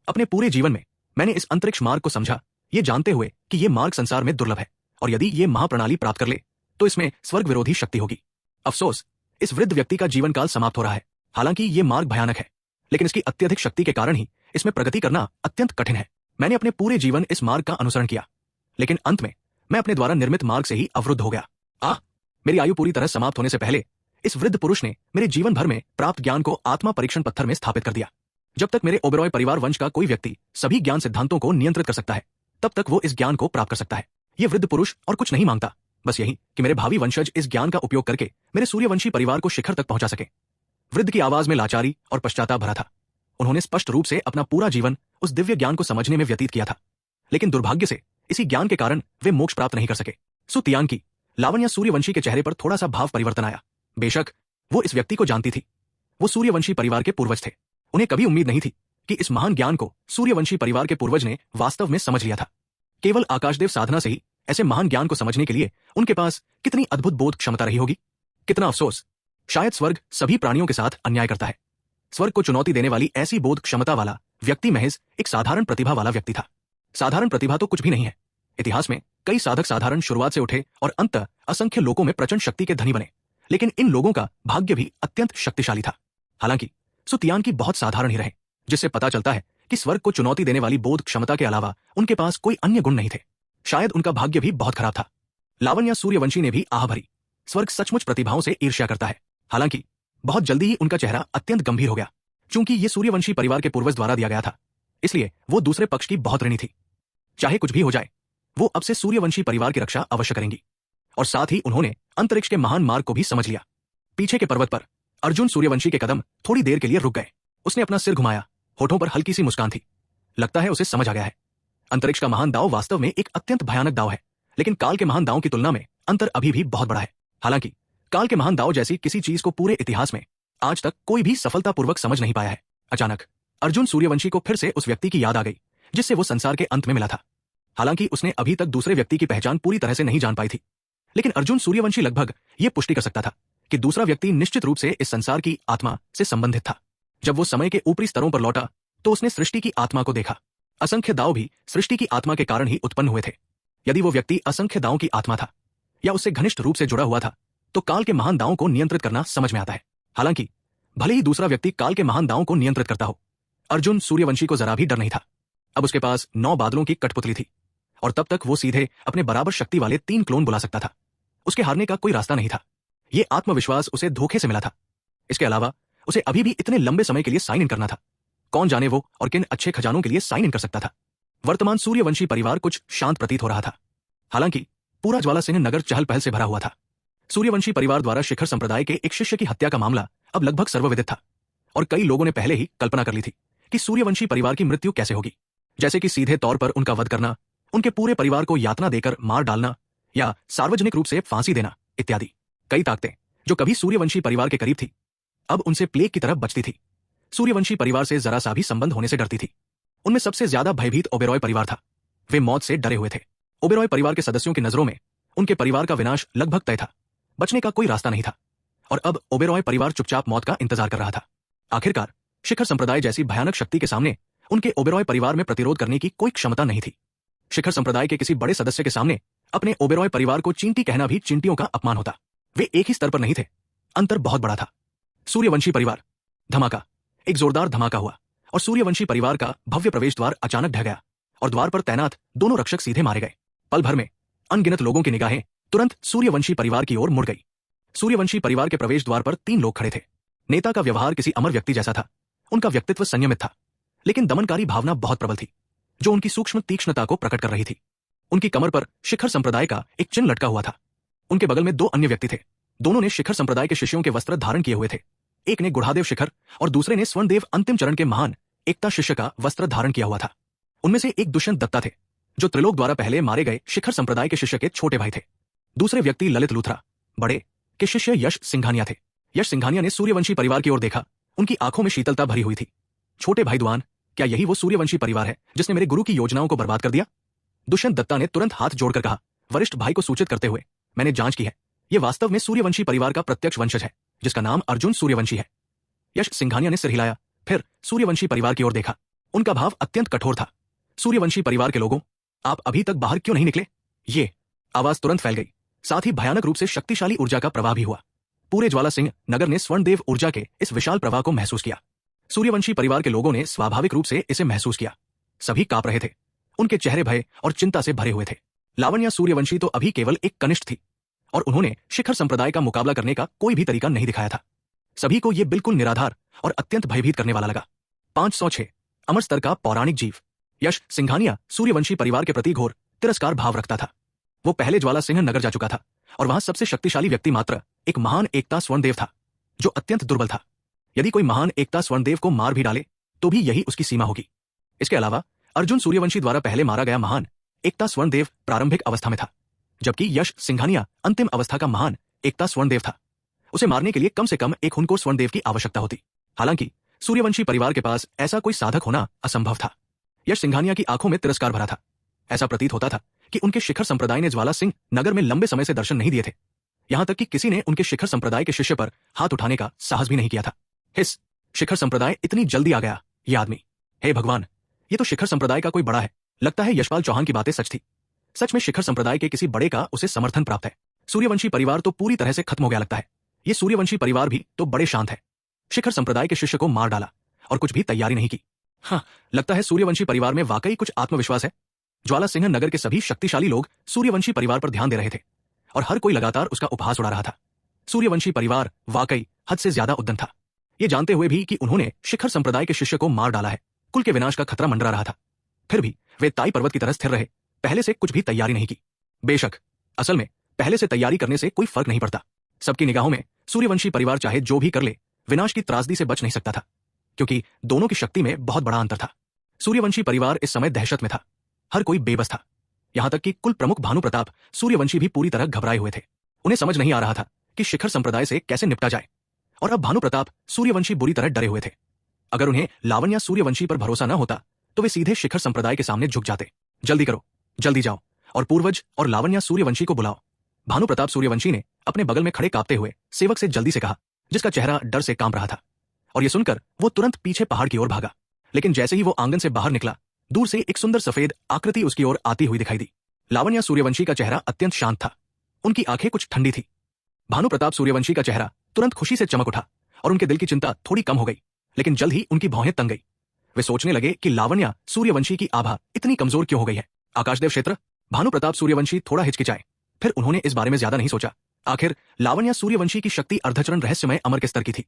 Speaker 1: अपने पूरे जीवन में मैंने इस अंतरिक्ष मार्ग को समझा, ये जानते हुए कि यह मार्ग संसार में दुर्लभ है और यदि यह महाप्रणाली प्राप्त कर ले तो इसमें स्वर्ग विरोधी शक्ति होगी। अफसोस, इस वृद्ध व्यक्ति का जीवन काल समाप्त हो रहा है। हालांकि यह मार्ग भयानक है, लेकिन इसकी अत्यधिक शक्ति के कारण ही इसमें प्रगति करना अत्यंत कठिन है। मैंने अपने पूरे जीवन इस मार्ग का अनुसरण किया, लेकिन अंत में मैं अपने द्वारा निर्मित मार्ग से ही अवरुद्ध हो गया। मेरी आयु पूरी तरह समाप्त होने से पहले इस वृद्ध पुरुष ने मेरे जीवन भर में प्राप्त ज्ञान को आत्मा परीक्षण पत्थर में स्थापित कर दिया। जब तक मेरे ओबेरॉय परिवार वंश का कोई व्यक्ति सभी ज्ञान सिद्धांतों को नियंत्रित कर सकता है, तब तक वो इस ज्ञान को प्राप्त कर सकता है। यह वृद्ध पुरुष और कुछ नहीं मांगता, बस यही कि मेरे भावी वंशज इस ज्ञान का उपयोग करके मेरे सूर्यवंशी परिवार को शिखर तक पहुंचा सके। वृद्ध की आवाज में लाचारी और पश्चाताप भरा था। उन्होंने स्पष्ट रूप से अपना पूरा जीवन उस दिव्य ज्ञान को समझने में व्यतीत किया था, लेकिन दुर्भाग्य से इसी ज्ञान के कारण वे मोक्ष प्राप्त नहीं कर सके। सुतियान की लावण्या सूर्यवंशी के चेहरे पर थोड़ा सा भाव परिवर्तन आया। बेशक वो इस व्यक्ति को जानती थी। वो सूर्यवंशी परिवार के पूर्वज थे। उन्हें कभी उम्मीद नहीं थी कि इस महान ज्ञान को सूर्यवंशी परिवार के पूर्वज ने वास्तव में समझ लिया था। केवल आकाशदेव साधना से ही ऐसे महान ज्ञान को समझने के लिए उनके पास कितनी अद्भुत बोध क्षमता रही होगी। कितना अफसोस, शायद स्वर्ग सभी प्राणियों के साथ अन्याय करता है। स्वर्ग को चुनौती देने वाली ऐसी बोध क्षमता वाला व्यक्ति महज एक साधारण प्रतिभा वाला व्यक्ति था। साधारण प्रतिभा तो कुछ भी नहीं है, इतिहास में कई साधक साधारण शुरुआत से उठे और अंत असंख्य लोगों में प्रचंड शक्ति के धनी बने, लेकिन इन लोगों का भाग्य भी अत्यंत शक्तिशाली था। हालांकि सुतियान की बहुत साधारण ही रहे, जिससे पता चलता है कि स्वर्ग को चुनौती देने वाली बोध क्षमता के अलावा उनके पास कोई अन्य गुण नहीं थे। शायद उनका भाग्य भी बहुत खराब था। लावण्या सूर्यवंशी ने भी आह भरी। स्वर्ग सचमुच प्रतिभाओं से ईर्ष्या करता है। हालांकि बहुत जल्दी ही उनका चेहरा अत्यंत गंभीर हो गया। चूंकि ये सूर्यवंशी परिवार के पूर्वज द्वारा दिया गया था, इसलिए वो दूसरे पक्ष की बहुत ऋणी थी। चाहे कुछ भी हो जाए, वो अब से सूर्यवंशी परिवार की रक्षा अवश्य करेंगी। और साथ ही उन्होंने अंतरिक्ष के महान मार्ग को भी समझ लिया। पीछे के पर्वत पर अर्जुन सूर्यवंशी के कदम थोड़ी देर के लिए रुक गए। उसने अपना सिर घुमाया, होठों पर हल्की सी मुस्कान थी। लगता है उसे समझ आ गया है। अंतरिक्ष का महान दाव वास्तव में एक अत्यंत भयानक दाव है, लेकिन काल के महान दाव की तुलना में अंतर अभी भी बहुत बड़ा है। हालांकि काल के महान दाव जैसी किसी चीज को पूरे इतिहास में आज तक कोई भी सफलतापूर्वक समझ नहीं पाया है। अचानक अर्जुन सूर्यवंशी को फिर से उस व्यक्ति की याद आ गई जिससे वो संसार के अंत में मिला था। हालांकि उसने अभी तक दूसरे व्यक्ति की पहचान पूरी तरह से नहीं जान पाई थी, लेकिन अर्जुन सूर्यवंशी लगभग ये पुष्टि कर सकता था कि दूसरा व्यक्ति निश्चित रूप से इस संसार की आत्मा से संबंधित था। जब वो समय के ऊपरी स्तरों पर लौटा तो उसने सृष्टि की आत्मा को देखा। असंख्य दाव भी सृष्टि की आत्मा के कारण ही उत्पन्न हुए थे। यदि वो व्यक्ति असंख्य दावों की आत्मा था या उससे घनिष्ठ रूप से जुड़ा हुआ था, तो काल के महान दावों को नियंत्रित करना समझ में आता है। हालांकि भले ही दूसरा व्यक्ति काल के महान दावों को नियंत्रित करता हो, अर्जुन सूर्यवंशी को जरा भी डर नहीं था। अब उसके पास 9 बादलों की कठपुतली थी और तब तक वो सीधे अपने बराबर शक्ति वाले 3 क्लोन बुला सकता था। उसके हारने का कोई रास्ता नहीं था। ये आत्मविश्वास उसे धोखे से मिला था। इसके अलावा उसे अभी भी इतने लंबे समय के लिए साइन इन करना था। कौन जाने वो और किन अच्छे खजानों के लिए साइन इन कर सकता था। वर्तमान सूर्यवंशी परिवार कुछ शांत प्रतीत हो रहा था। हालांकि पूरा ज्वाला सिंह नगर चहल पहल से भरा हुआ था। सूर्यवंशी परिवार द्वारा शिखर संप्रदाय के एक शिष्य की हत्या का मामला अब लगभग सर्वविदित था और कई लोगों ने पहले ही कल्पना कर ली थी कि सूर्यवंशी परिवार की मृत्यु कैसे होगी, जैसे कि सीधे तौर पर उनका वध करना, उनके पूरे परिवार को यातना देकर मार डालना या सार्वजनिक रूप से फांसी देना इत्यादि। कई ताकतें जो कभी सूर्यवंशी परिवार के करीब थी, अब उनसे प्लेग की तरह बचती थी। सूर्यवंशी परिवार से जरा सा भी संबंध होने से डरती थी। उनमें सबसे ज्यादा भयभीत ओबेरॉय परिवार था। वे मौत से डरे हुए थे। ओबेरॉय परिवार के सदस्यों की नजरों में उनके परिवार का विनाश लगभग तय था। बचने का कोई रास्ता नहीं था और अब ओबेरॉय परिवार चुपचाप मौत का इंतजार कर रहा था। आखिरकार शिखर संप्रदाय जैसी भयानक शक्ति के सामने उनके ओबेरॉय परिवार में प्रतिरोध करने की कोई क्षमता नहीं थी। शिखर संप्रदाय के किसी बड़े सदस्य के सामने अपने ओबेरॉय परिवार को चींटी कहना भी चींटियों का अपमान होता। वे एक ही स्तर पर नहीं थे। अंतर बहुत बड़ा था। सूर्यवंशी परिवार। धमाका। एक जोरदार धमाका हुआ और सूर्यवंशी परिवार का भव्य प्रवेश द्वार अचानक ढह गया और द्वार पर तैनात दोनों रक्षक सीधे मारे गए। पल भर में अनगिनत लोगों की निगाहें तुरंत सूर्यवंशी परिवार की ओर मुड़ गई। सूर्यवंशी परिवार के प्रवेश द्वार पर 3 लोग खड़े थे। नेता का व्यवहार किसी अमर व्यक्ति जैसा था। उनका व्यक्तित्व संयमित था, लेकिन दमनकारी भावना बहुत प्रबल थी, जो उनकी सूक्ष्म तीक्ष्णता को प्रकट कर रही थी। उनकी कमर पर शिखर संप्रदाय का एक चिन्ह लटका हुआ था। उनके बगल में 2 अन्य व्यक्ति थे। दोनों ने शिखर संप्रदाय के शिष्यों के वस्त्र धारण किए हुए थे। एक ने गुढ़ादेव शिखर और दूसरे ने स्वर्णदेव अंतिम चरण के महान एकता शिष्य का वस्त्र धारण किया हुआ था। उनमें से एक दुष्यंत दत्ता थे, जो त्रिलोक द्वारा पहले मारे गए शिखर संप्रदाय के शिष्य के छोटे भाई थे। दूसरे व्यक्ति ललित लूथरा बड़े के शिष्य यश सिंघानिया थे। यश सिंघानिया ने सूर्यवंशी परिवार की ओर देखा। उनकी आंखों में शीतलता भरी हुई थी। छोटे भाई दुआन, क्या यही वो सूर्यवंशी परिवार है जिसने मेरे गुरु की योजनाओं को बर्बाद कर दिया? दुष्यंत दत्ता ने तुरंत हाथ जोड़कर कहा, वरिष्ठ भाई को सूचित करते हुए, मैंने जांच की है। यह वास्तव में सूर्यवंशी परिवार का प्रत्यक्ष वंशज है, जिसका नाम अर्जुन सूर्यवंशी है। यश सिंघानिया ने सिर हिलाया, फिर सूर्यवंशी परिवार की ओर देखा। उनका भाव अत्यंत कठोर था। सूर्यवंशी परिवार के लोगों, आप अभी तक बाहर क्यों नहीं निकले? ये आवाज तुरंत फैल गई। साथ ही भयानक रूप से शक्तिशाली ऊर्जा का प्रवाह भी हुआ। पूरे ज्वाला सिंह नगर ने स्वर्णदेव ऊर्जा के इस विशाल प्रवाह को महसूस किया। सूर्यवंशी परिवार के लोगों ने स्वाभाविक रूप से इसे महसूस किया। सभी कांप रहे थे। उनके चेहरे भय और चिंता से भरे हुए थे। लावण्या सूर्यवंशी तो अभी केवल एक कनिष्ठ थी और उन्होंने शिखर संप्रदाय का मुकाबला करने का कोई भी तरीका नहीं दिखाया था। सभी को यह बिल्कुल निराधार और अत्यंत भयभीत करने वाला लगा। 506 अमर स्तर का पौराणिक जीव। यश सिंघानिया सूर्यवंशी परिवार के प्रति घोर तिरस्कार भाव रखता था। वो पहले ज्वाला सिंह नगर जा चुका था और वहां सबसे शक्तिशाली व्यक्ति मात्र एक महान एकता स्वर्णदेव था, जो अत्यंत दुर्बल था। यदि कोई महान एकता स्वर्णदेव को मार भी डाले तो भी यही उसकी सीमा होगी। इसके अलावा अर्जुन सूर्यवंशी द्वारा पहले मारा गया महान एकता स्वर्णदेव प्रारंभिक अवस्था में था, जबकि यश सिंघानिया अंतिम अवस्था का महान एकता स्वर्णदेव था। उसे मारने के लिए कम से कम एक हुनकोर स्वर्णदेव की आवश्यकता होती। हालांकि सूर्यवंशी परिवार के पास ऐसा कोई साधक होना असंभव था। यश सिंघानिया की आंखों में तिरस्कार भरा था। ऐसा प्रतीत होता था कि उनके शिखर संप्रदाय ने ज्वाला सिंह नगर में लंबे समय से दर्शन नहीं दिए थे। यहां तक कि किसी ने उनके शिखर संप्रदाय के शिष्य पर हाथ उठाने का साहस भी नहीं किया था। हिस, शिखर संप्रदाय इतनी जल्दी आ गया, ये आदमी। हे भगवान, ये तो शिखर संप्रदाय का कोई बड़ा है। लगता है यशपाल चौहान की बातें सच थी। सच में शिखर संप्रदाय के किसी बड़े का उसे समर्थन प्राप्त है। सूर्यवंशी परिवार तो पूरी तरह से खत्म हो गया लगता है। ये सूर्यवंशी परिवार भी तो बड़े शांत है। शिखर संप्रदाय के शिष्य को मार डाला और कुछ भी तैयारी नहीं की। हाँ, लगता है सूर्यवंशी परिवार में वाकई कुछ आत्मविश्वास है। ज्वाला सिंह नगर के सभी शक्तिशाली लोग सूर्यवंशी परिवार पर ध्यान दे रहे थे और हर कोई लगातार उसका उपहास उड़ा रहा था। सूर्यवंशी परिवार वाकई हद से ज्यादा उद्यम था। ये जानते हुए भी कि उन्होंने शिखर संप्रदाय के शिष्य को मार डाला है, कुल के विनाश का खतरा मंडरा रहा था। फिर भी वे ताई पर्वत की तरह स्थिर रहे, पहले से कुछ भी तैयारी नहीं की। बेशक असल में पहले से तैयारी करने से कोई फर्क नहीं पड़ता। सबकी निगाहों में सूर्यवंशी परिवार चाहे जो भी कर ले, विनाश की त्रासदी से बच नहीं सकता था, क्योंकि दोनों की शक्ति में बहुत बड़ा अंतर था। सूर्यवंशी परिवार इस समय दहशत में था। हर कोई बेबस था। यहां तक कि कुल प्रमुख भानु प्रताप सूर्यवंशी भी पूरी तरह घबराए हुए थे। उन्हें समझ नहीं आ रहा था कि शिखर संप्रदाय से कैसे निपटा जाए। और अब भानु प्रताप सूर्यवंशी बुरी तरह डरे हुए थे। अगर उन्हें लावण्या सूर्यवंशी पर भरोसा न होता तो वे सीधे शिखर संप्रदाय के सामने झुक जाते। जल्दी करो, जल्दी जाओ और पूर्वज और लावण्या सूर्यवंशी को बुलाओ। भानु प्रताप सूर्यवंशी ने अपने बगल में खड़े कांपते हुए सेवक से जल्दी से कहा, जिसका चेहरा डर से कांप रहा था। और यह सुनकर वो तुरंत पीछे पहाड़ की ओर भागा। लेकिन जैसे ही वो आंगन से बाहर निकला, दूर से एक सुंदर सफेद आकृति उसकी ओर आती हुई दिखाई दी। लावण्या सूर्यवंशी का चेहरा अत्यंत शांत था। उनकी आंखें कुछ ठंडी थी। भानु प्रताप सूर्यवंशी का चेहरा तुरंत खुशी से चमक उठा और उनके दिल की चिंता थोड़ी कम हो गई। लेकिन जल्द ही उनकी भौहें तंग गई। वे सोचने लगे कि लावण्या सूर्यवंशी की आभा इतनी कमजोर क्यों हो गई है। आकाशदेव क्षेत्र। भानु प्रताप सूर्यवंशी थोड़ा हिचकिचाए, फिर उन्होंने इस बारे में ज्यादा नहीं सोचा। आखिर लावण्या सूर्यवंशी की शक्ति अर्धचरण रहस्यमय अमर के स्तर की थी।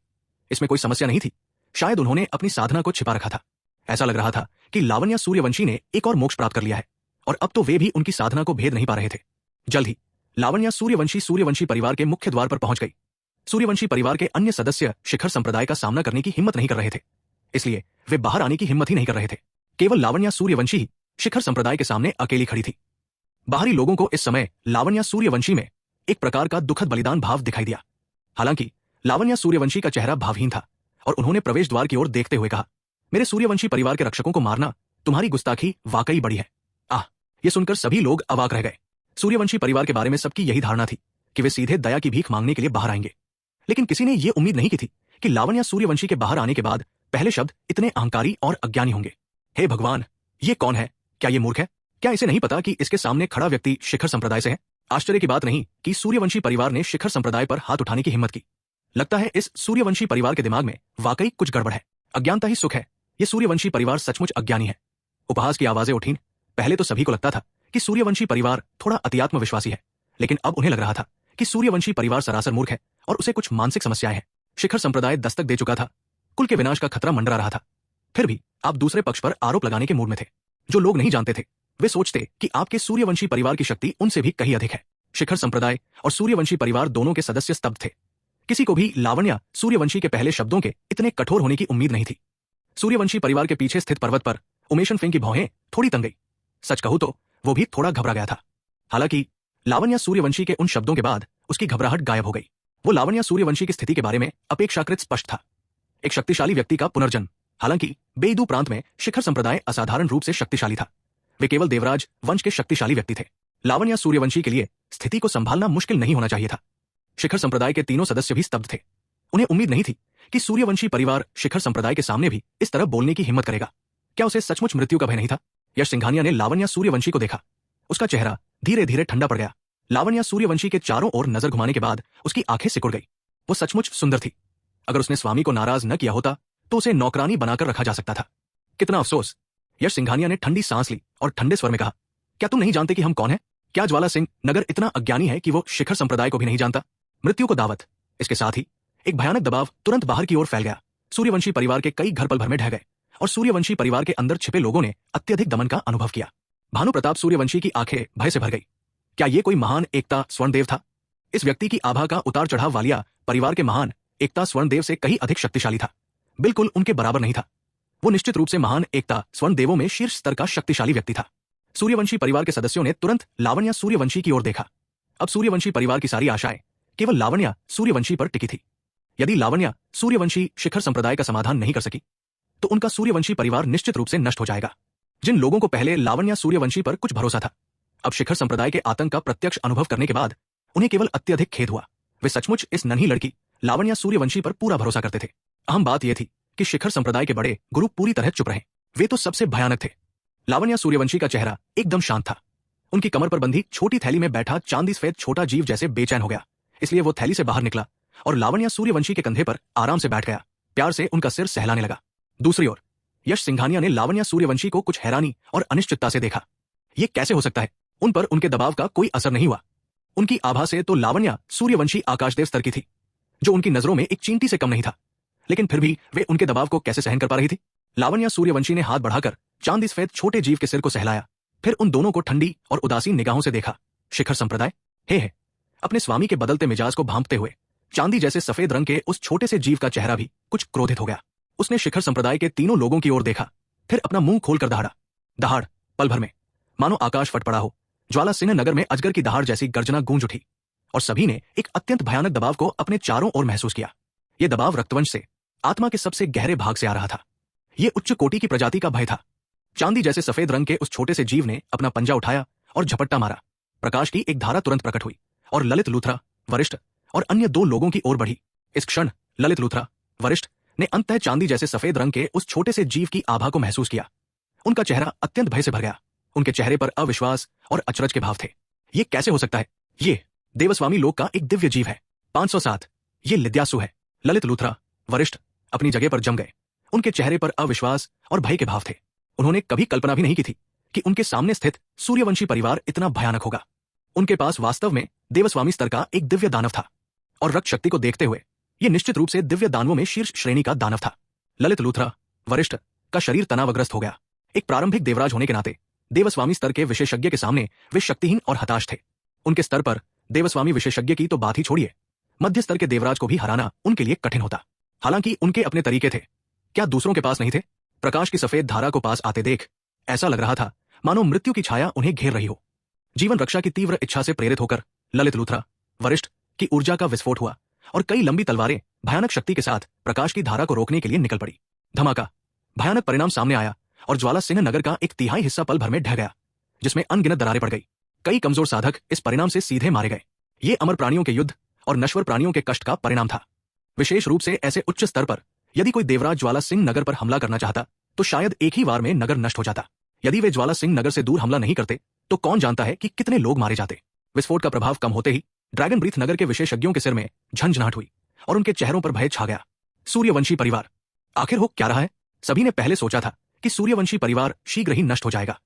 Speaker 1: इसमें कोई समस्या नहीं थी। शायद उन्होंने अपनी साधना को छिपा रखा था। ऐसा लग रहा था कि लावण्या सूर्यवंशी ने एक और मोक्ष प्राप्त कर लिया है और अब तो वे भी उनकी साधना को भेद नहीं पा रहे थे। जल्द ही लावण्या सूर्यवंशी परिवार के मुख्य द्वार पर पहुंच गई। सूर्यवंशी परिवार के अन्य सदस्य शिखर संप्रदाय का सामना करने की हिम्मत नहीं कर रहे थे, इसलिए वे बाहर आने की हिम्मत ही नहीं कर रहे थे। केवल लावण्या सूर्यवंशी ही शिखर संप्रदाय के सामने अकेली खड़ी थी। बाहरी लोगों को इस समय लावण्या सूर्यवंशी में एक प्रकार का दुखद बलिदान भाव दिखाई दिया। हालांकि लावण्या सूर्यवंशी का चेहरा भावहीन था और उन्होंने प्रवेश द्वार की ओर देखते हुए कहा, मेरे सूर्यवंशी परिवार के रक्षकों को मारना तुम्हारी गुस्ताखी वाकई बड़ी है। यह सुनकर सभी लोग अवाक रह गए। सूर्यवंशी परिवार के बारे में सबकी यही धारणा थी कि वे सीधे दया की भीख मांगने के लिए बाहर आएंगे। लेकिन किसी ने यह उम्मीद नहीं की थी कि लावण्या सूर्यवंशी के बाहर आने के बाद पहले शब्द इतने अहंकारी और अज्ञानी होंगे। हे भगवान, ये कौन है? क्या ये मूर्ख है? क्या इसे नहीं पता कि इसके सामने खड़ा व्यक्ति शिखर संप्रदाय से है? आश्चर्य की बात नहीं कि सूर्यवंशी परिवार ने शिखर संप्रदाय पर हाथ उठाने की हिम्मत की। लगता है इस सूर्यवंशी परिवार के दिमाग में वाकई कुछ गड़बड़ है। अज्ञानता ही सुख है। ये सूर्यवंशी परिवार सचमुच अज्ञानी है। उपहास की आवाजें उठीं। पहले तो सभी को लगता था कि सूर्यवंशी परिवार थोड़ा अतिआत्म विश्वासी है, लेकिन अब उन्हें लग रहा था कि सूर्यवंशी परिवार सरासर मूर्ख है और उसे कुछ मानसिक समस्याएं हैं। शिखर संप्रदाय दस्तक दे चुका था। कुल के विनाश का खतरा मंडरा रहा था। फिर भी आप दूसरे पक्ष पर आरोप लगाने के मूड में थे। जो लोग नहीं जानते थे वे सोचते कि आपके सूर्यवंशी परिवार की शक्ति उनसे भी कहीं अधिक है। शिखर संप्रदाय और सूर्यवंशी परिवार दोनों के सदस्य स्तब्ध थे। किसी को भी लावण्या सूर्यवंशी के पहले शब्दों के इतने कठोर होने की उम्मीद नहीं थी। सूर्यवंशी परिवार के पीछे स्थित पर्वत पर उमेशन फेंग की भौहें थोड़ी तंग गई। सच कहूं तो वो भी थोड़ा घबरा गया था। हालांकि लावण्या सूर्यवंशी के उन शब्दों के बाद उसकी घबराहट गायब हो गई। वो लावण्या सूर्यवंशी की स्थिति के बारे में अपेक्षाकृत स्पष्ट था। एक शक्तिशाली व्यक्ति का पुनर्जन्म। हालांकि बेईदू प्रांत में शिखर संप्रदाय असाधारण रूप से शक्तिशाली था। वे केवल देवराज वंश के शक्तिशाली व्यक्ति थे। लावण्या सूर्यवंशी के लिए स्थिति को संभालना मुश्किल नहीं होना चाहिए था। शिखर संप्रदाय के तीनों सदस्य भी स्तब्ध थे। उन्हें उम्मीद नहीं थी कि सूर्यवंशी परिवार शिखर संप्रदाय के सामने भी इस तरह बोलने की हिम्मत करेगा। क्या उसे सचमुच मृत्यु का भय नहीं था? यश सिंघानिया ने लावण्या सूर्यवंशी को देखा। उसका चेहरा धीरे धीरे ठंडा पड़ गया। लावण्या सूर्यवंशी के चारों ओर नजर घुमाने के बाद उसकी आंखें सिकुड़ गई। वो सचमुच सुंदर थी। अगर उसने स्वामी को नाराज न किया होता तो उसे नौकरानी बनाकर रखा जा सकता था। कितना अफसोस। यश सिंघानिया ने ठंडी सांस ली और ठंडे स्वर में कहा, क्या तुम नहीं जानते कि हम कौन हैं? क्या ज्वाला सिंह नगर इतना अज्ञानी है कि वो शिखर संप्रदाय को भी नहीं जानता? मृत्यु को दावत। इसके साथ ही एक भयानक दबाव तुरंत बाहर की ओर फैल गया। सूर्यवंशी परिवार के कई घर पल भर में ढह गए और सूर्यवंशी परिवार के अंदर छिपे लोगों ने अत्यधिक दमन का अनुभव किया। भानु प्रताप सूर्यवंशी की आंखें भय से भर गई। क्या ये कोई महान एकता स्वर्णदेव था? इस व्यक्ति की आभा का उतार चढ़ाव वालिया परिवार के महान एकता स्वर्णदेव से कहीं अधिक शक्तिशाली था। बिल्कुल उनके बराबर नहीं था। वो निश्चित रूप से महान एकता स्वर्णदेवों में शीर्ष स्तर का शक्तिशाली व्यक्ति था। सूर्यवंशी परिवार के सदस्यों ने तुरंत लावण्या सूर्यवंशी की ओर देखा। अब सूर्यवंशी परिवार की सारी आशाएं केवल लावण्या सूर्यवंशी पर टिकी थी। यदि लावण्या सूर्यवंशी शिखर संप्रदाय का समाधान नहीं कर सकी तो उनका सूर्यवंशी परिवार निश्चित रूप से नष्ट हो जाएगा। जिन लोगों को पहले लावण्या सूर्यवंशी पर कुछ भरोसा था, अब शिखर संप्रदाय के आतंक का प्रत्यक्ष अनुभव करने के बाद उन्हें केवल अत्यधिक खेद हुआ। वे सचमुच इस नन्ही लड़की लावण्या सूर्यवंशी पर पूरा भरोसा करते थे। अहम बात यह थी कि शिखर संप्रदाय के बड़े गुरु पूरी तरह चुप रहे। वे तो सबसे भयानक थे। लावण्या सूर्यवंशी का चेहरा एकदम शांत था। उनकी कमर पर बंधी छोटी थैली में बैठा चांदी सफेद छोटा जीव जैसे बेचैन हो गया, इसलिए वो थैली से बाहर निकला और लावण्या सूर्यवंशी के कंधे पर आराम से बैठ गया, प्यार से उनका सिर सहलाने लगा। दूसरी ओर यश सिंघानिया ने लावण्या सूर्यवंशी को कुछ हैरानी और अनिश्चितता से देखा। ये कैसे हो सकता है? उन पर उनके दबाव का कोई असर नहीं हुआ। उनकी आभा से तो लावण्या सूर्यवंशी आकाशदेव स्तर की थी, जो उनकी नजरों में एक चींटी से कम नहीं था, लेकिन फिर भी वे उनके दबाव को कैसे सहन कर पा रही थी? लावण्या सूर्यवंशी ने हाथ बढ़ाकर चांदी सफेद छोटे जीव के सिर को सहलाया, फिर उन दोनों को ठंडी और उदासीन निगाहों से देखा। शिखर संप्रदाय हे अपने स्वामी के बदलते मिजाज को भांपते हुए चांदी जैसे सफेद रंग के उस छोटे से जीव का चेहरा भी कुछ क्रोधित हो गया। उसने शिखर संप्रदाय के तीनों लोगों की ओर देखा, फिर अपना मुंह खोलकर दहाड़ा। दहाड़ पल भर में मानो आकाश फट पड़ा हो। ज्वाला सिंह नगर में अजगर की दहाड़ जैसी गर्जना गूंज उठी और सभी ने एक अत्यंत भयानक दबाव को अपने चारों ओर महसूस किया। यह दबाव रक्तवंश से, आत्मा के सबसे गहरे भाग से आ रहा था। यह उच्च कोटि की प्रजाति का भय था। चांदी जैसे सफेद रंग के उस छोटे से जीव ने अपना पंजा उठाया और झपट्टा मारा। प्रकाश की एक धारा तुरंत प्रकट हुई और ललित लूथरा वरिष्ठ और अन्य दो लोगों की ओर बढ़ी। इस क्षण ललित लूथरा वरिष्ठ ने अंततः चांदी जैसे सफेद रंग के उस छोटे से जीव की आभा को महसूस किया। उनका चेहरा अत्यंत भय से भर गया। उनके चेहरे पर अविश्वास और अचरज के भाव थे। ये कैसे हो सकता है? ये देवस्वामी लोक का एक दिव्य जीव है। 507 ये लिद्यासु है। ललित लूथरा वरिष्ठ अपनी जगह पर जम गए। उनके चेहरे पर अविश्वास और भय के भाव थे। उन्होंने कभी कल्पना भी नहीं की थी कि उनके सामने स्थित सूर्यवंशी परिवार इतना भयानक होगा। उनके पास वास्तव में देवस्वामी स्तर का एक दिव्य दानव था और रक्त शक्ति को देखते हुए यह निश्चित रूप से दिव्य दानवों में शीर्ष श्रेणी का दानव था। ललित लूथरा वरिष्ठ का शरीर तनावग्रस्त हो गया। एक प्रारंभिक देवराज होने के नाते देवस्वामी स्तर के विशेषज्ञ के सामने वे शक्तिहीन और हताश थे। उनके स्तर पर देवस्वामी विशेषज्ञ की तो बात ही छोड़िए, मध्य स्तर के देवराज को भी हराना उनके लिए कठिन होता। हालांकि उनके अपने तरीके थे, क्या दूसरों के पास नहीं थे? प्रकाश की सफेद धारा को पास आते देख ऐसा लग रहा था मानो मृत्यु की छाया उन्हें घेर रही हो। जीवन रक्षा की तीव्र इच्छा से प्रेरित होकर ललित लूथरा वरिष्ठ की ऊर्जा का विस्फोट हुआ और कई लंबी तलवारें भयानक शक्ति के साथ प्रकाश की धारा को रोकने के लिए निकल पड़ी। धमाका भयानक परिणाम सामने आया और ज्वाला सिंह नगर का एक तिहाई हिस्सा पल भर में ढह गया, जिसमें अनगिनत दरारें पड़ गई। कई कमजोर साधक इस परिणाम से सीधे मारे गए। ये अमर प्राणियों के युद्ध और नश्वर प्राणियों के कष्ट का परिणाम था। विशेष रूप से ऐसे उच्च स्तर पर यदि कोई देवराज ज्वाला सिंह नगर पर हमला करना चाहता तो शायद एक ही वार में नगर नष्ट हो जाता। यदि वे ज्वाला सिंह नगर से दूर हमला नहीं करते तो कौन जानता है कि कितने लोग मारे जाते। विस्फोट का प्रभाव कम होते ही ड्रैगन ब्रीथ नगर के विशेषज्ञों के सिर में झंझनाहट हुई और उनके चेहरों पर भय छा गया। सूर्यवंशी परिवार आखिर हो क्या रहा है? सभी ने पहले सोचा था कि सूर्यवंशी परिवार शीघ्र ही नष्ट हो जाएगा,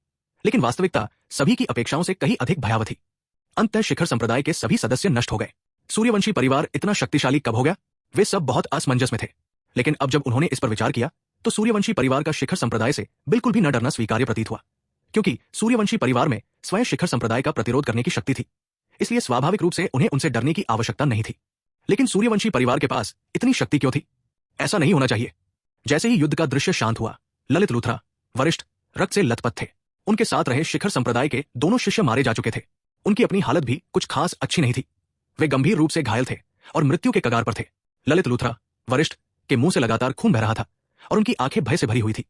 Speaker 1: लेकिन वास्तविकता सभी की अपेक्षाओं से कहीं अधिक भयावह थी। अंततः शिखर संप्रदाय के सभी सदस्य नष्ट हो गए। सूर्यवंशी परिवार इतना शक्तिशाली कब हो गया? वे सब बहुत असमंजस में थे, लेकिन अब जब उन्होंने इस पर विचार किया तो सूर्यवंशी परिवार का शिखर संप्रदाय से बिल्कुल भी न डरना स्वीकार्य प्रतीत हुआ, क्योंकि सूर्यवंशी परिवार में स्वयं शिखर संप्रदाय का प्रतिरोध करने की शक्ति थी। इसलिए स्वाभाविक रूप से उन्हें उनसे डरने की आवश्यकता नहीं थी। लेकिन सूर्यवंशी परिवार के पास इतनी शक्ति क्यों थी? ऐसा नहीं होना चाहिए। जैसे ही युद्ध का दृश्य शांत हुआ, ललित लूथरा वरिष्ठ रक्त से लथपथ थे। उनके साथ रहे शिखर संप्रदाय के दोनों शिष्य मारे जा चुके थे। उनकी अपनी हालत भी कुछ खास अच्छी नहीं थी। वे गंभीर रूप से घायल थे और मृत्यु के कगार पर थे। ललित लूथरा वरिष्ठ के मुंह से लगातार खून बह रहा था और उनकी आंखें भय से भरी हुई थी।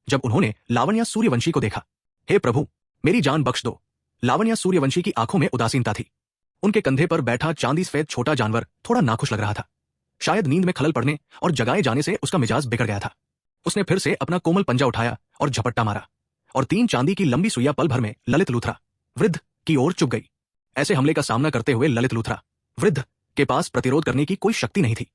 Speaker 1: जब उन्होंने लावण्या सूर्यवंशी को देखा, हे प्रभु मेरी जान बख्श दो। लावण्या सूर्यवंशी की आंखों में उदासीनता थी। उनके कंधे पर बैठा चांदी सफेद छोटा जानवर थोड़ा नाखुश लग रहा था। शायद नींद में खलल पड़ने और जगाए जाने से उसका मिजाज बिगड़ गया था। उसने फिर से अपना कोमल पंजा उठाया और झपट्टा मारा और 3 चांदी की लंबी सुइया पल भर में ललित लूथरा वृद्ध की ओर चुभ गई। ऐसे हमले का सामना करते हुए ललित लूथरा वृद्ध के पास प्रतिरोध करने की कोई शक्ति नहीं थी।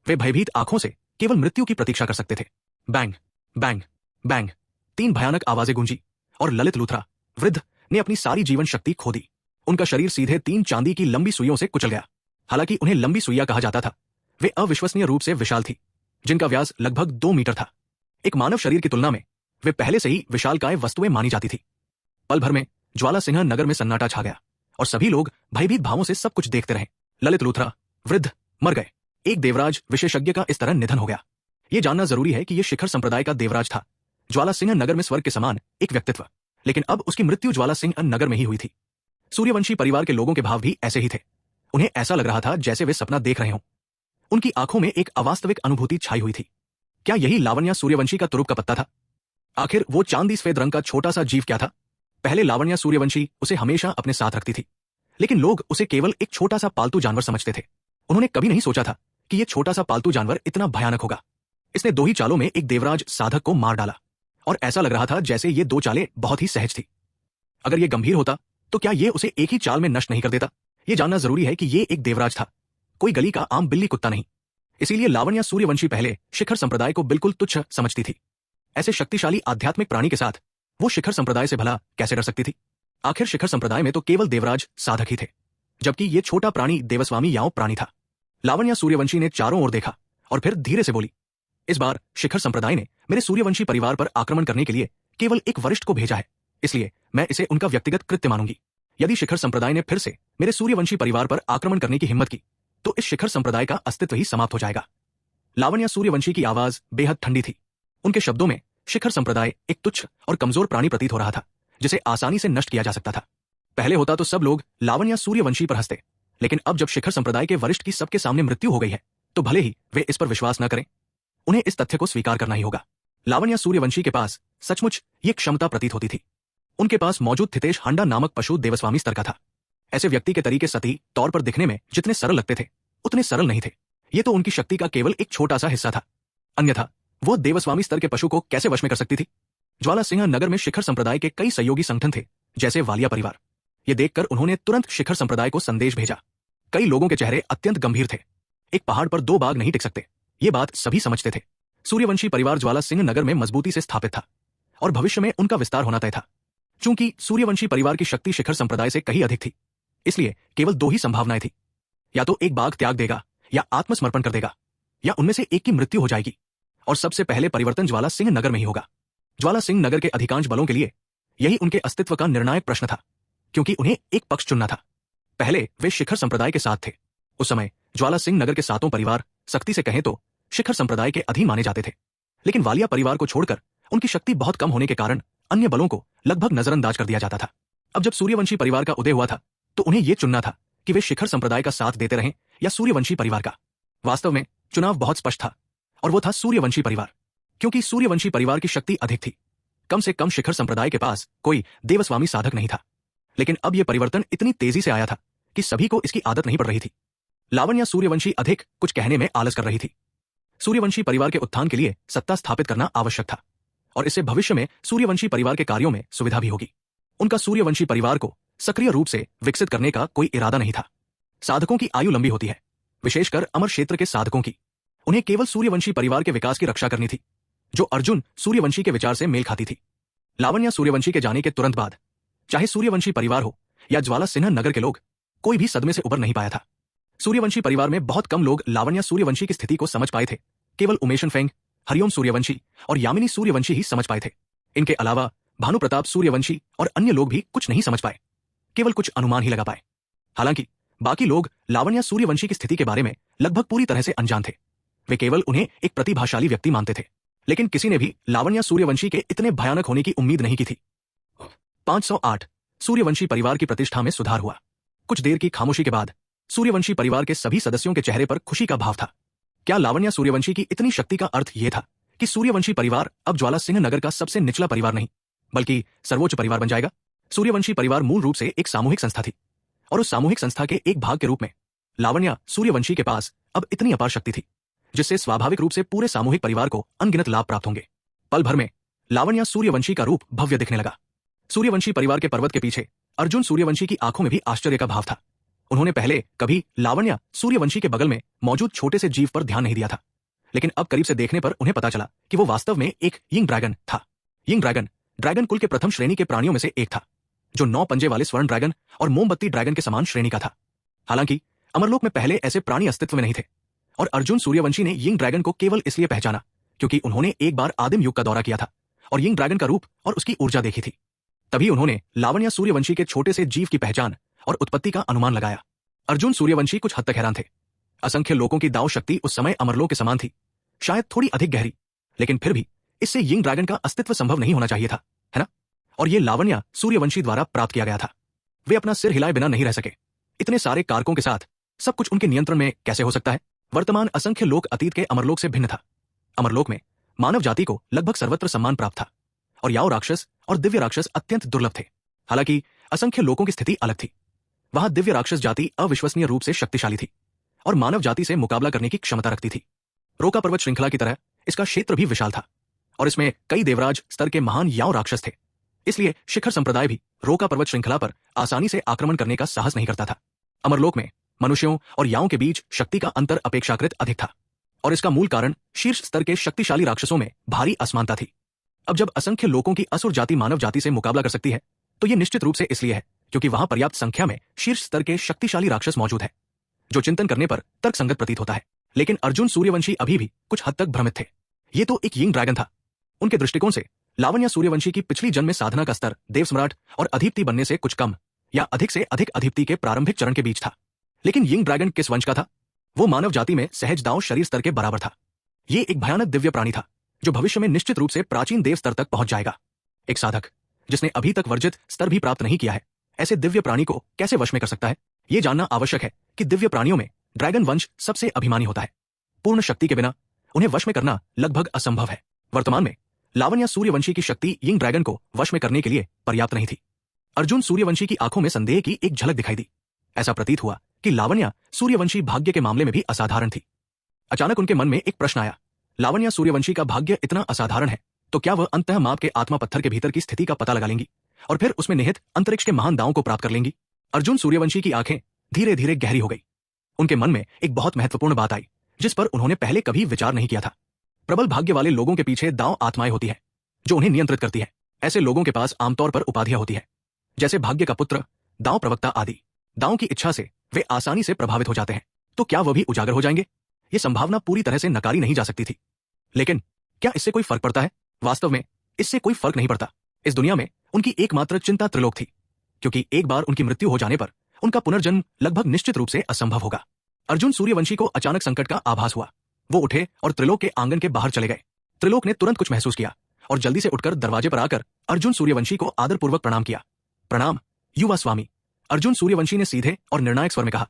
Speaker 1: वे भयभीत आंखों से केवल मृत्यु की प्रतीक्षा कर सकते थे। बैंग बैंग बैंग 3 भयानक आवाजें गूंजी और ललित लूथरा वृद्ध ने अपनी सारी जीवन शक्ति खो दी। उनका शरीर सीधे 3 चांदी की लंबी सुइयों से कुचल गया। हालांकि उन्हें लंबी सुइया कहा जाता था, वे अविश्वसनीय रूप से विशाल थी, जिनका व्यास लगभग 2 मीटर था। एक मानव शरीर की तुलना में वे पहले से ही विशालकाय वस्तुएं मानी जाती थी। पल भर में ज्वाला सिंह नगर में सन्नाटा छा गया और सभी लोग भयभीत भावों से सब कुछ देखते रहे। ललित लूथरा वृद्ध मर गए। एक देवराज विशेषज्ञ का इस तरह निधन हो गया। यह जानना जरूरी है कि यह शिखर संप्रदाय का देवराज था। ज्वाला सिंह नगर में स्वर्ग के समान एक व्यक्तित्व, लेकिन अब उसकी मृत्यु ज्वाला सिंह नगर में ही हुई थी। सूर्यवंशी परिवार के लोगों के भाव भी ऐसे ही थे। उन्हें ऐसा लग रहा था जैसे वे सपना देख रहे हों। उनकी आंखों में एक अवास्तविक अनुभूति छाई हुई थी। क्या यही लावण्या सूर्यवंशी का तुरुप का पत्ता था? आखिर वो चांदी सफेद रंग का छोटा सा जीव क्या था? पहले लावण्या सूर्यवंशी उसे हमेशा अपने साथ रखती थी, लेकिन लोग उसे केवल एक छोटा सा पालतू जानवर समझते थे। उन्होंने कभी नहीं सोचा था कि यह छोटा सा पालतू जानवर इतना भयानक होगा। इसने 2 ही चालों में एक देवराज साधक को मार डाला और ऐसा लग रहा था जैसे ये 2 चालें बहुत ही सहज थी। अगर यह गंभीर होता तो क्या ये उसे एक ही चाल में नष्ट नहीं कर देता? ये जानना जरूरी है कि ये एक देवराज था, कोई गली का आम बिल्ली कुत्ता नहीं। इसीलिए लावण्या सूर्यवंशी पहले शिखर संप्रदाय को बिल्कुल तुच्छ समझती थी। ऐसे शक्तिशाली आध्यात्मिक प्राणी के साथ वो शिखर संप्रदाय से भला कैसे डर सकती थी? आखिर शिखर संप्रदाय में तो केवल देवराज साधक ही थे, जबकि ये छोटा प्राणी देवस्वामी याओ प्राणी था। लावण्या सूर्यवंशी ने चारों ओर देखा और फिर धीरे से बोली, इस बार शिखर संप्रदाय ने मेरे सूर्यवंशी परिवार पर आक्रमण करने के लिए केवल एक वरिष्ठ को भेजा है, इसलिए मैं इसे उनका व्यक्तिगत कृत्य मानूंगी। यदि शिखर संप्रदाय ने फिर से मेरे सूर्यवंशी परिवार पर आक्रमण करने की हिम्मत की तो इस शिखर संप्रदाय का अस्तित्व ही समाप्त हो जाएगा। लावण्या सूर्यवंशी की आवाज बेहद ठंडी थी। उनके शब्दों में शिखर संप्रदाय एक तुच्छ और कमजोर प्राणी प्रतीत हो रहा था, जिसे आसानी से नष्ट किया जा सकता था। पहले होता तो सब लोग लावण्या सूर्यवंशी पर हंसते, लेकिन अब जब शिखर संप्रदाय के वरिष्ठ की सबके सामने मृत्यु हो गई है तो भले ही वे इस पर विश्वास न करें, उन्हें इस तथ्य को स्वीकार करना ही होगा। लावण्या सूर्यवंशी के पास सचमुच ये क्षमता प्रतीत होती थी। उनके पास मौजूद थितेश हांडा नामक पशु देवस्वामी स्तर का था। ऐसे व्यक्ति के तरीके सती तौर पर दिखने में जितने सरल लगते थे उतने सरल नहीं थे। ये तो उनकी शक्ति का केवल एक छोटा सा हिस्सा था, अन्यथा वो देवस्वामी स्तर के पशु को कैसे वश में कर सकती थी? ज्वाला सिंह नगर में शिखर संप्रदाय के कई सहयोगी संगठन थे, जैसे वालिया परिवार। ये देखकर उन्होंने तुरंत शिखर संप्रदाय को संदेश भेजा। कई लोगों के चेहरे अत्यंत गंभीर थे। एक पहाड़ पर दो बाघ नहीं टिक सकते, ये बात सभी समझते थे। सूर्यवंशी परिवार ज्वाला सिंह नगर में मजबूती से स्थापित था और भविष्य में उनका विस्तार होना तय था। चूंकि सूर्यवंशी परिवार की शक्ति शिखर संप्रदाय से कहीं अधिक थी, इसलिए केवल दो ही संभावनाएं थी, या तो एक बाघ त्याग देगा या आत्मसमर्पण कर देगा, या उनमें से एक की मृत्यु हो जाएगी। और सबसे पहले परिवर्तन ज्वाला सिंह नगर में ही होगा। ज्वाला सिंह नगर के अधिकांश बलों के लिए यही उनके अस्तित्व का निर्णायक प्रश्न था, क्योंकि उन्हें एक पक्ष चुनना था। पहले वे शिखर संप्रदाय के साथ थे। उस समय ज्वाला सिंह नगर के सातों परिवार सख्ती से कहें तो शिखर संप्रदाय के अधीन माने जाते थे, लेकिन वालिया परिवार को छोड़कर उनकी शक्ति बहुत कम होने के कारण अन्य बलों को लगभग नजरअंदाज कर दिया जाता था। अब जब सूर्यवंशी परिवार का उदय हुआ था तो उन्हें यह चुनना था कि वे शिखर संप्रदाय का साथ देते रहें या सूर्यवंशी परिवार का। वास्तव में चुनाव बहुत स्पष्ट था, और वो था सूर्यवंशी परिवार, क्योंकि सूर्यवंशी परिवार की शक्ति अधिक थी। कम से कम शिखर संप्रदाय के पास कोई देवस्वामी साधक नहीं था। लेकिन अब यह परिवर्तन इतनी तेजी से आया था कि सभी को इसकी आदत नहीं पड़ रही थी। लावण्या सूर्यवंशी अधिक कुछ कहने में आलस कर रही थी। सूर्यवंशी परिवार के उत्थान के लिए सत्ता स्थापित करना आवश्यक था, और इससे भविष्य में सूर्यवंशी परिवार के कार्यों में सुविधा भी होगी। उनका सूर्यवंशी परिवार को सक्रिय रूप से विकसित करने का कोई इरादा नहीं था। साधकों की आयु लंबी होती है, विशेषकर अमर क्षेत्र के साधकों की। उन्हें केवल सूर्यवंशी परिवार के विकास की रक्षा करनी थी, जो अर्जुन सूर्यवंशी के विचार से मेल खाती थी। लावण्या सूर्यवंशी के जाने के तुरंत बाद चाहे सूर्यवंशी परिवार हो या ज्वाला सिन्हा नगर के लोग, कोई भी सदमे से उबर नहीं पाया था। सूर्यवंशी परिवार में बहुत कम लोग लावण्या सूर्यवंशी की स्थिति को समझ पाए थे। केवल उमेशन फेंग, हरिओम सूर्यवंशी और यामिनी सूर्यवंशी ही समझ पाए थे। इनके अलावा भानु प्रताप सूर्यवंशी और अन्य लोग भी कुछ नहीं समझ पाए, केवल कुछ अनुमान ही लगा पाए। हालांकि बाकी लोग लावण्या सूर्यवंशी की स्थिति के बारे में लगभग पूरी तरह से अनजान थे। वे केवल उन्हें एक प्रतिभाशाली व्यक्ति मानते थे, लेकिन किसी ने भी लावण्या सूर्यवंशी के इतने भयानक होने की उम्मीद नहीं की थी। 508 सूर्यवंशी परिवार की प्रतिष्ठा में सुधार हुआ। कुछ देर की खामोशी के बाद सूर्यवंशी परिवार के सभी सदस्यों के चेहरे पर खुशी का भाव था। क्या लावण्या सूर्यवंशी की इतनी शक्ति का अर्थ यह था कि सूर्यवंशी परिवार अब ज्वाला सिंह नगर का सबसे निचला परिवार नहीं, बल्कि सर्वोच्च परिवार बन जाएगा? सूर्यवंशी परिवार मूल रूप से एक सामूहिक संस्था थी, और उस सामूहिक संस्था के एक भाग के रूप में लावण्या सूर्यवंशी के पास अब इतनी अपार शक्ति थी, जिससे स्वाभाविक रूप से पूरे सामूहिक परिवार को अनगिनत लाभ प्राप्त होंगे। पल भर में लावण्या सूर्यवंशी का रूप भव्य दिखने लगा। सूर्यवंशी परिवार के पर्वत के पीछे अर्जुन सूर्यवंशी की आंखों में भी आश्चर्य का भाव था। उन्होंने पहले कभी लावण्या सूर्यवंशी के बगल में मौजूद छोटे से जीव पर ध्यान नहीं दिया था, लेकिन अब करीब से देखने पर उन्हें पता चला कि वो वास्तव में एक यिंग ड्रैगन था। यिंग ड्रैगन ड्रैगन कुल के प्रथम श्रेणी के प्राणियों में से एक था, जो 9 पंजे वाले स्वर्ण ड्रैगन और मोमबत्ती ड्रैगन के समान श्रेणी का था। हालांकि अमरलोक में पहले ऐसे प्राणी अस्तित्व में नहीं थे, और अर्जुन सूर्यवंशी ने यिंग ड्रैगन को केवल इसलिए पहचाना क्योंकि उन्होंने एक बार आदिम युग का दौरा किया था और यिंग ड्रैगन का रूप और उसकी ऊर्जा देखी थी। तभी उन्होंने लावण्या सूर्यवंशी के छोटे से जीव की पहचान और उत्पत्ति का अनुमान लगाया। अर्जुन सूर्यवंशी कुछ हद तक हैरान थे। असंख्य लोगों की दाव शक्ति उस समय अमरलोक के समान थी, शायद थोड़ी अधिक गहरी, लेकिन फिर भी इससे यिंग ड्रैगन का अस्तित्व संभव नहीं होना चाहिए था, है ना? और ये लावण्या सूर्यवंशी द्वारा प्राप्त किया गया था। वे अपना सिर हिलाए बिना नहीं रह सके। इतने सारे कारकों के साथ सब कुछ उनके नियंत्रण में कैसे हो सकता है? वर्तमान असंख्य लोक अतीत के अमरलोक से भिन्न था। अमरलोक में मानव जाति को लगभग सर्वत्र सम्मान प्राप्त था, और याओ राक्षस और दिव्य राक्षस अत्यंत दुर्लभ थे। हालांकि असंख्य लोगों की स्थिति अलग थी। वहां दिव्य राक्षस जाति अविश्वसनीय रूप से शक्तिशाली थी और मानव जाति से मुकाबला करने की क्षमता रखती थी। रोका पर्वत श्रृंखला की तरह इसका क्षेत्र भी विशाल था, और इसमें कई देवराज स्तर के महान याओ राक्षस थे। इसलिए शिखर संप्रदाय भी रोका पर्वत श्रृंखला पर आसानी से आक्रमण करने का साहस नहीं करता था। अमरलोक में मनुष्यों और याओं के बीच शक्ति का अंतर अपेक्षाकृत अधिक था, और इसका मूल कारण शीर्ष स्तर के शक्तिशाली राक्षसों में भारी असमानता थी। अब जब असंख्य लोगों की असुर जाति मानव जाति से मुकाबला कर सकती है, तो यह निश्चित रूप से इसलिए है क्योंकि वहां पर्याप्त संख्या में शीर्ष स्तर के शक्तिशाली राक्षस मौजूद है, जो चिंतन करने पर तर्कसंगत प्रतीत होता है। लेकिन अर्जुन सूर्यवंशी अभी भी कुछ हद तक भ्रमित थे। ये तो एक यिंग ड्रैगन था। उनके दृष्टिकोण से लावण्या सूर्यवंशी की पिछली जन्म में साधना का स्तर देव सम्राट और अधिपति बनने से कुछ कम या अधिक से अधिक अधिपति के प्रारंभिक चरण के बीच था। लेकिन यिंग ड्रैगन किस वंश का था? वो मानव जाति में सहज दांव शरीर स्तर के बराबर था। ये एक भयानक दिव्य प्राणी था जो भविष्य में निश्चित रूप से प्राचीन देव स्तर तक पहुंच जाएगा। एक साधक जिसने अभी तक वर्जित स्तर भी प्राप्त नहीं किया है, ऐसे दिव्य प्राणी को कैसे वश में कर सकता है? यह जानना आवश्यक है कि दिव्य प्राणियों में ड्रैगन वंश सबसे अभिमानी होता है। पूर्ण शक्ति के बिना उन्हें वश में करना लगभग असंभव है। वर्तमान में लावण्या सूर्यवंशी की शक्ति यिंग ड्रैगन को वश में करने के लिए पर्याप्त नहीं थी। अर्जुन सूर्यवंशी की आंखों में संदेह की एक झलक दिखाई दी। ऐसा प्रतीत हुआ कि लावण्या सूर्यवंशी भाग्य के मामले में भी असाधारण थी। अचानक उनके मन में एक प्रश्न आया, लावण्या सूर्यवंशी का भाग्य इतना असाधारण है तो क्या वह अंततः माप के आत्मा पत्थर के भीतर की स्थिति का पता लगा लेंगी और फिर उसमें निहित अंतरिक्ष के महान दावों को प्राप्त कर लेंगी? अर्जुन सूर्यवंशी की आंखें धीरे धीरे गहरी हो गई। उनके मन में एक बहुत महत्वपूर्ण बात आई जिस पर उन्होंने पहले कभी विचार नहीं किया था। प्रबल भाग्य वाले लोगों के पीछे दांव आत्माएं होती है जो उन्हें नियंत्रित करती है। ऐसे लोगों के पास आमतौर पर उपाधियां होती है, जैसे भाग्य का पुत्र, दांव प्रवक्ता आदि। दांव की इच्छा से वे आसानी से प्रभावित हो जाते हैं। तो क्या वह भी उजागर हो जाएंगे? यह संभावना पूरी तरह से नकारी नहीं जा सकती थी। लेकिन क्या इससे कोई फर्क पड़ता है? वास्तव में इससे कोई फर्क नहीं पड़ता। इस दुनिया में उनकी एकमात्र चिंता त्रिलोक थी, क्योंकि एक बार उनकी मृत्यु हो जाने पर उनका पुनर्जन्म लगभग निश्चित रूप से असंभव होगा। अर्जुन सूर्यवंशी को अचानक संकट का आभास हुआ। वो उठे और त्रिलोक के आंगन के बाहर चले गए। त्रिलोक ने तुरंत कुछ महसूस किया और जल्दी से उठकर दरवाजे पर आकर अर्जुन सूर्यवंशी को आदरपूर्वक प्रणाम किया। प्रणाम युवा स्वामी, अर्जुन सूर्यवंशी ने सीधे और निर्णायक स्वर में कहा।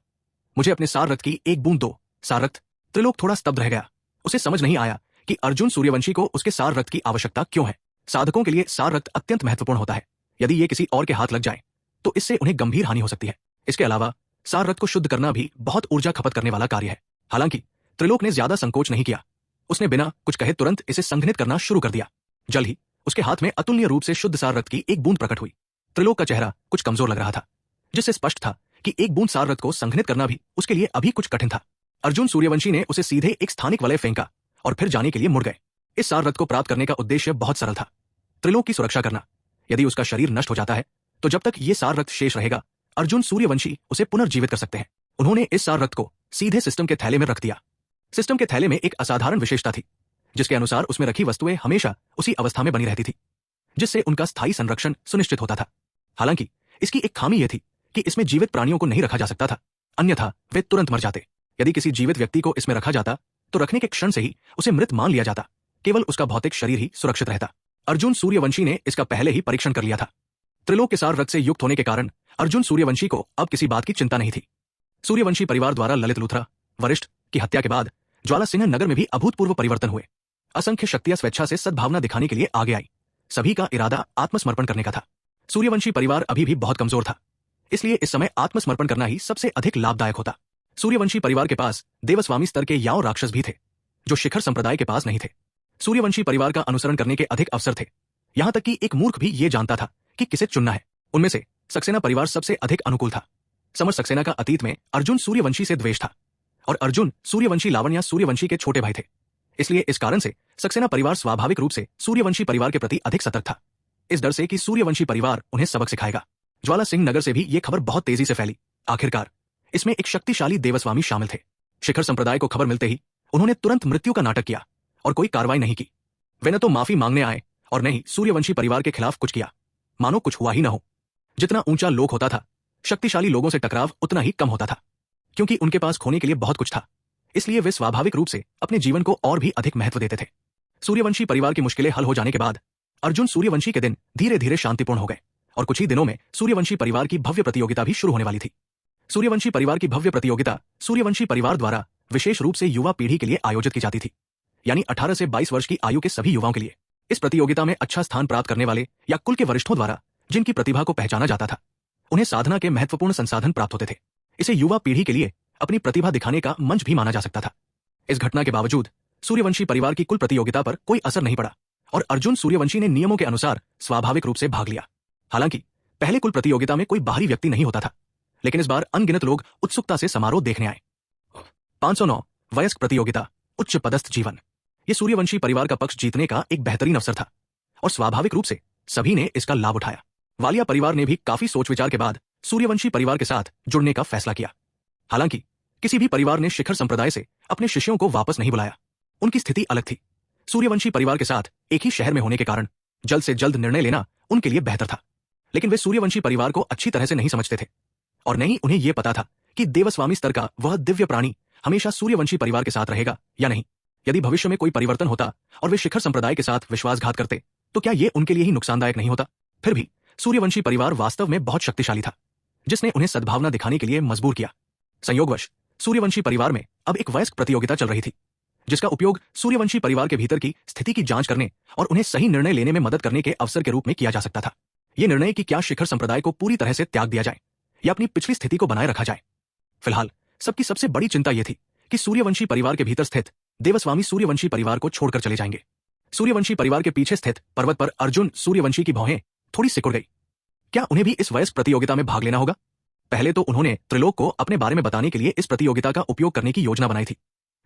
Speaker 1: मुझे अपने सार रक्त की एक बूंद दो। सार रक्त? त्रिलोक थोड़ा स्तब्ध रह गया। उसे समझ नहीं आया कि अर्जुन सूर्यवंशी को उसके सार रक्त की आवश्यकता क्यों है। साधकों के लिए सार रक्त अत्यंत महत्वपूर्ण होता है। यदि ये किसी और के हाथ लग जाए तो इससे उन्हें गंभीर हानि हो सकती है। इसके अलावा सार रक्त को शुद्ध करना भी बहुत ऊर्जा खपत करने वाला कार्य है। हालांकि त्रिलोक ने ज्यादा संकोच नहीं किया। उसने बिना कुछ कहे तुरंत इसे संघनित करना शुरू कर दिया। जल्द ही उसके हाथ में अतुलनीय रूप से शुद्ध सार रक्त की एक बूंद प्रकट हुई। त्रिलोक का चेहरा कुछ कमजोर लग रहा था, जिससे स्पष्ट था कि एक बूंद सार रक्त को संघनित करना भी उसके लिए अभी कुछ कठिन था। अर्जुन सूर्यवंशी ने उसे सीधे एक स्थानिक वलय फेंका और फिर जाने के लिए मुड़ गए। इस सार रक्त को प्राप्त करने का उद्देश्य बहुत सरल था, त्रिलोक की सुरक्षा करना। यदि उसका शरीर नष्ट हो जाता है तो जब तक ये सार रक्त शेष रहेगा, अर्जुन सूर्यवंशी उसे पुनर्जीवित कर सकते हैं। उन्होंने इस सार रक्त को सीधे सिस्टम के थैले में रख दिया। सिस्टम के थैले में एक असाधारण विशेषता थी, जिसके अनुसार उसमें रखी वस्तुएं हमेशा उसी अवस्था में बनी रहती थी, जिससे उनका स्थायी संरक्षण सुनिश्चित होता था। हालांकि इसकी एक खामी यह थी कि इसमें जीवित प्राणियों को नहीं रखा जा सकता था, अन्यथा वे तुरंत मर जाते। यदि किसी जीवित व्यक्ति को इसमें रखा जाता तो रखने के क्षण से ही उसे मृत मान लिया जाता, केवल उसका भौतिक शरीर ही सुरक्षित रहता। अर्जुन सूर्यवंशी ने इसका पहले ही परीक्षण कर लिया था। त्रिलोक के सार रक्त से युक्त होने के कारण अर्जुन सूर्यवंशी को अब किसी बात की चिंता नहीं थी। सूर्यवंशी परिवार द्वारा ललित लूथरा वरिष्ठ की हत्या के बाद ज्वाला सिंह नगर में भी अभूतपूर्व परिवर्तन हुए। असंख्य शक्तियां स्वेच्छा से सद्भावना दिखाने के लिए आगे आई। सभी का इरादा आत्मसमर्पण करने का था। सूर्यवंशी परिवार अभी भी बहुत कमजोर था, इसलिए इस समय आत्मसमर्पण करना ही सबसे अधिक लाभदायक होता। सूर्यवंशी परिवार के पास देवस्वामी स्तर के याओ राक्षस भी थे, जो शिखर संप्रदाय के पास नहीं थे। सूर्यवंशी परिवार का अनुसरण करने के अधिक अवसर थे। यहां तक कि एक मूर्ख भी ये जानता था कि किसे चुनना है। उनमें से सक्सेना परिवार सबसे अधिक अनुकूल था। समर सक्सेना का अतीत में अर्जुन सूर्यवंशी से द्वेष था, और अर्जुन सूर्यवंशी लावण्या सूर्यवंशी के छोटे भाई थे। इसलिए इस कारण से सक्सेना परिवार स्वाभाविक रूप से सूर्यवंशी परिवार के प्रति अधिक सतर्क था, इस डर से कि सूर्यवंशी परिवार उन्हें सबक सिखाएगा। ज्वाला सिंह नगर से भी यह खबर बहुत तेजी से फैली। आखिरकार इसमें एक शक्तिशाली देवस्वामी शामिल थे। शिखर संप्रदाय को खबर मिलते ही उन्होंने तुरंत मृत्यु का नाटक किया और कोई कार्रवाई नहीं की। वे न तो माफी मांगने आए और न ही सूर्यवंशी परिवार के खिलाफ कुछ किया, मानो कुछ हुआ ही न हो। जितना ऊंचा लोक होता था, शक्तिशाली लोगों से टकराव उतना ही कम होता था। क्योंकि उनके पास खोने के लिए बहुत कुछ था, इसलिए वे स्वाभाविक रूप से अपने जीवन को और भी अधिक महत्व देते थे। सूर्यवंशी परिवार की मुश्किलें हल हो जाने के बाद अर्जुन सूर्यवंशी के दिन धीरे धीरे शांतिपूर्ण हो गए और कुछ ही दिनों में सूर्यवंशी परिवार की भव्य प्रतियोगिता भी शुरू होने वाली थी। सूर्यवंशी परिवार की भव्य प्रतियोगिता सूर्यवंशी परिवार द्वारा विशेष रूप से युवा पीढ़ी के लिए आयोजित की जाती थी, यानी 18 से 22 वर्ष की आयु के सभी युवाओं के लिए। इस प्रतियोगिता में अच्छा स्थान प्राप्त करने वाले या कुल के वरिष्ठों द्वारा जिनकी प्रतिभा को पहचाना जाता था, उन्हें साधना के महत्वपूर्ण संसाधन प्राप्त होते थे। इसे युवा पीढ़ी के लिए अपनी प्रतिभा दिखाने का मंच भी माना जा सकता था। इस घटना के बावजूद सूर्यवंशी परिवार की कुल प्रतियोगिता पर कोई असर नहीं पड़ा और अर्जुन सूर्यवंशी ने नियमों के अनुसार स्वाभाविक रूप से भाग लिया। हालांकि पहले कुल प्रतियोगिता में कोई बाहरी व्यक्ति नहीं होता था, लेकिन इस बार अनगिनत लोग उत्सुकता से समारोह देखने आए। 509 वयस्क प्रतियोगिता, उच्च पदस्थ जीवन। यह सूर्यवंशी परिवार का पक्ष जीतने का एक बेहतरीन अवसर था और स्वाभाविक रूप से सभी ने इसका लाभ उठाया। वालिया परिवार ने भी काफी सोच विचार के बाद सूर्यवंशी परिवार के साथ जुड़ने का फैसला किया। हालांकि किसी भी परिवार ने शिखर संप्रदाय से अपने शिष्यों को वापस नहीं बुलाया। उनकी स्थिति अलग थी। सूर्यवंशी परिवार के साथ एक ही शहर में होने के कारण जल्द से जल्द निर्णय लेना उनके लिए बेहतर था। लेकिन वे सूर्यवंशी परिवार को अच्छी तरह से नहीं समझते थे और नहीं उन्हें यह पता था कि देवस्वामी स्तर का वह दिव्य प्राणी हमेशा सूर्यवंशी परिवार के साथ रहेगा या नहीं। यदि भविष्य में कोई परिवर्तन होता और वे शिखर संप्रदाय के साथ विश्वासघात करते तो क्या यह उनके लिए ही नुकसानदायक नहीं होता। फिर भी सूर्यवंशी परिवार वास्तव में बहुत शक्तिशाली था, जिसने उन्हें सद्भावना दिखाने के लिए मजबूर किया। संयोगवश सूर्यवंशी परिवार में अब एक वयस्क प्रतियोगिता चल रही थी, जिसका उपयोग सूर्यवंशी परिवार के भीतर की स्थिति की जांच करने और उन्हें सही निर्णय लेने में मदद करने के अवसर के रूप में किया जा सकता था। यह निर्णय कि क्या शिखर संप्रदाय को पूरी तरह से त्याग दिया जाए या अपनी पिछली स्थिति को बनाए रखा जाए। फिलहाल सबकी सबसे बड़ी चिंता यह थी कि सूर्यवंशी परिवार के भीतर स्थित देवस्वामी सूर्यवंशी परिवार को छोड़कर चले जाएंगे। सूर्यवंशी परिवार के पीछे स्थित पर्वत पर अर्जुन सूर्यवंशी की भौहें थोड़ी सिकुड़ गई। क्या उन्हें भी इस वयस्क प्रतियोगिता में भाग लेना होगा? पहले तो उन्होंने त्रिलोक को अपने बारे में बताने के लिए इस प्रतियोगिता का उपयोग करने की योजना बनाई थी,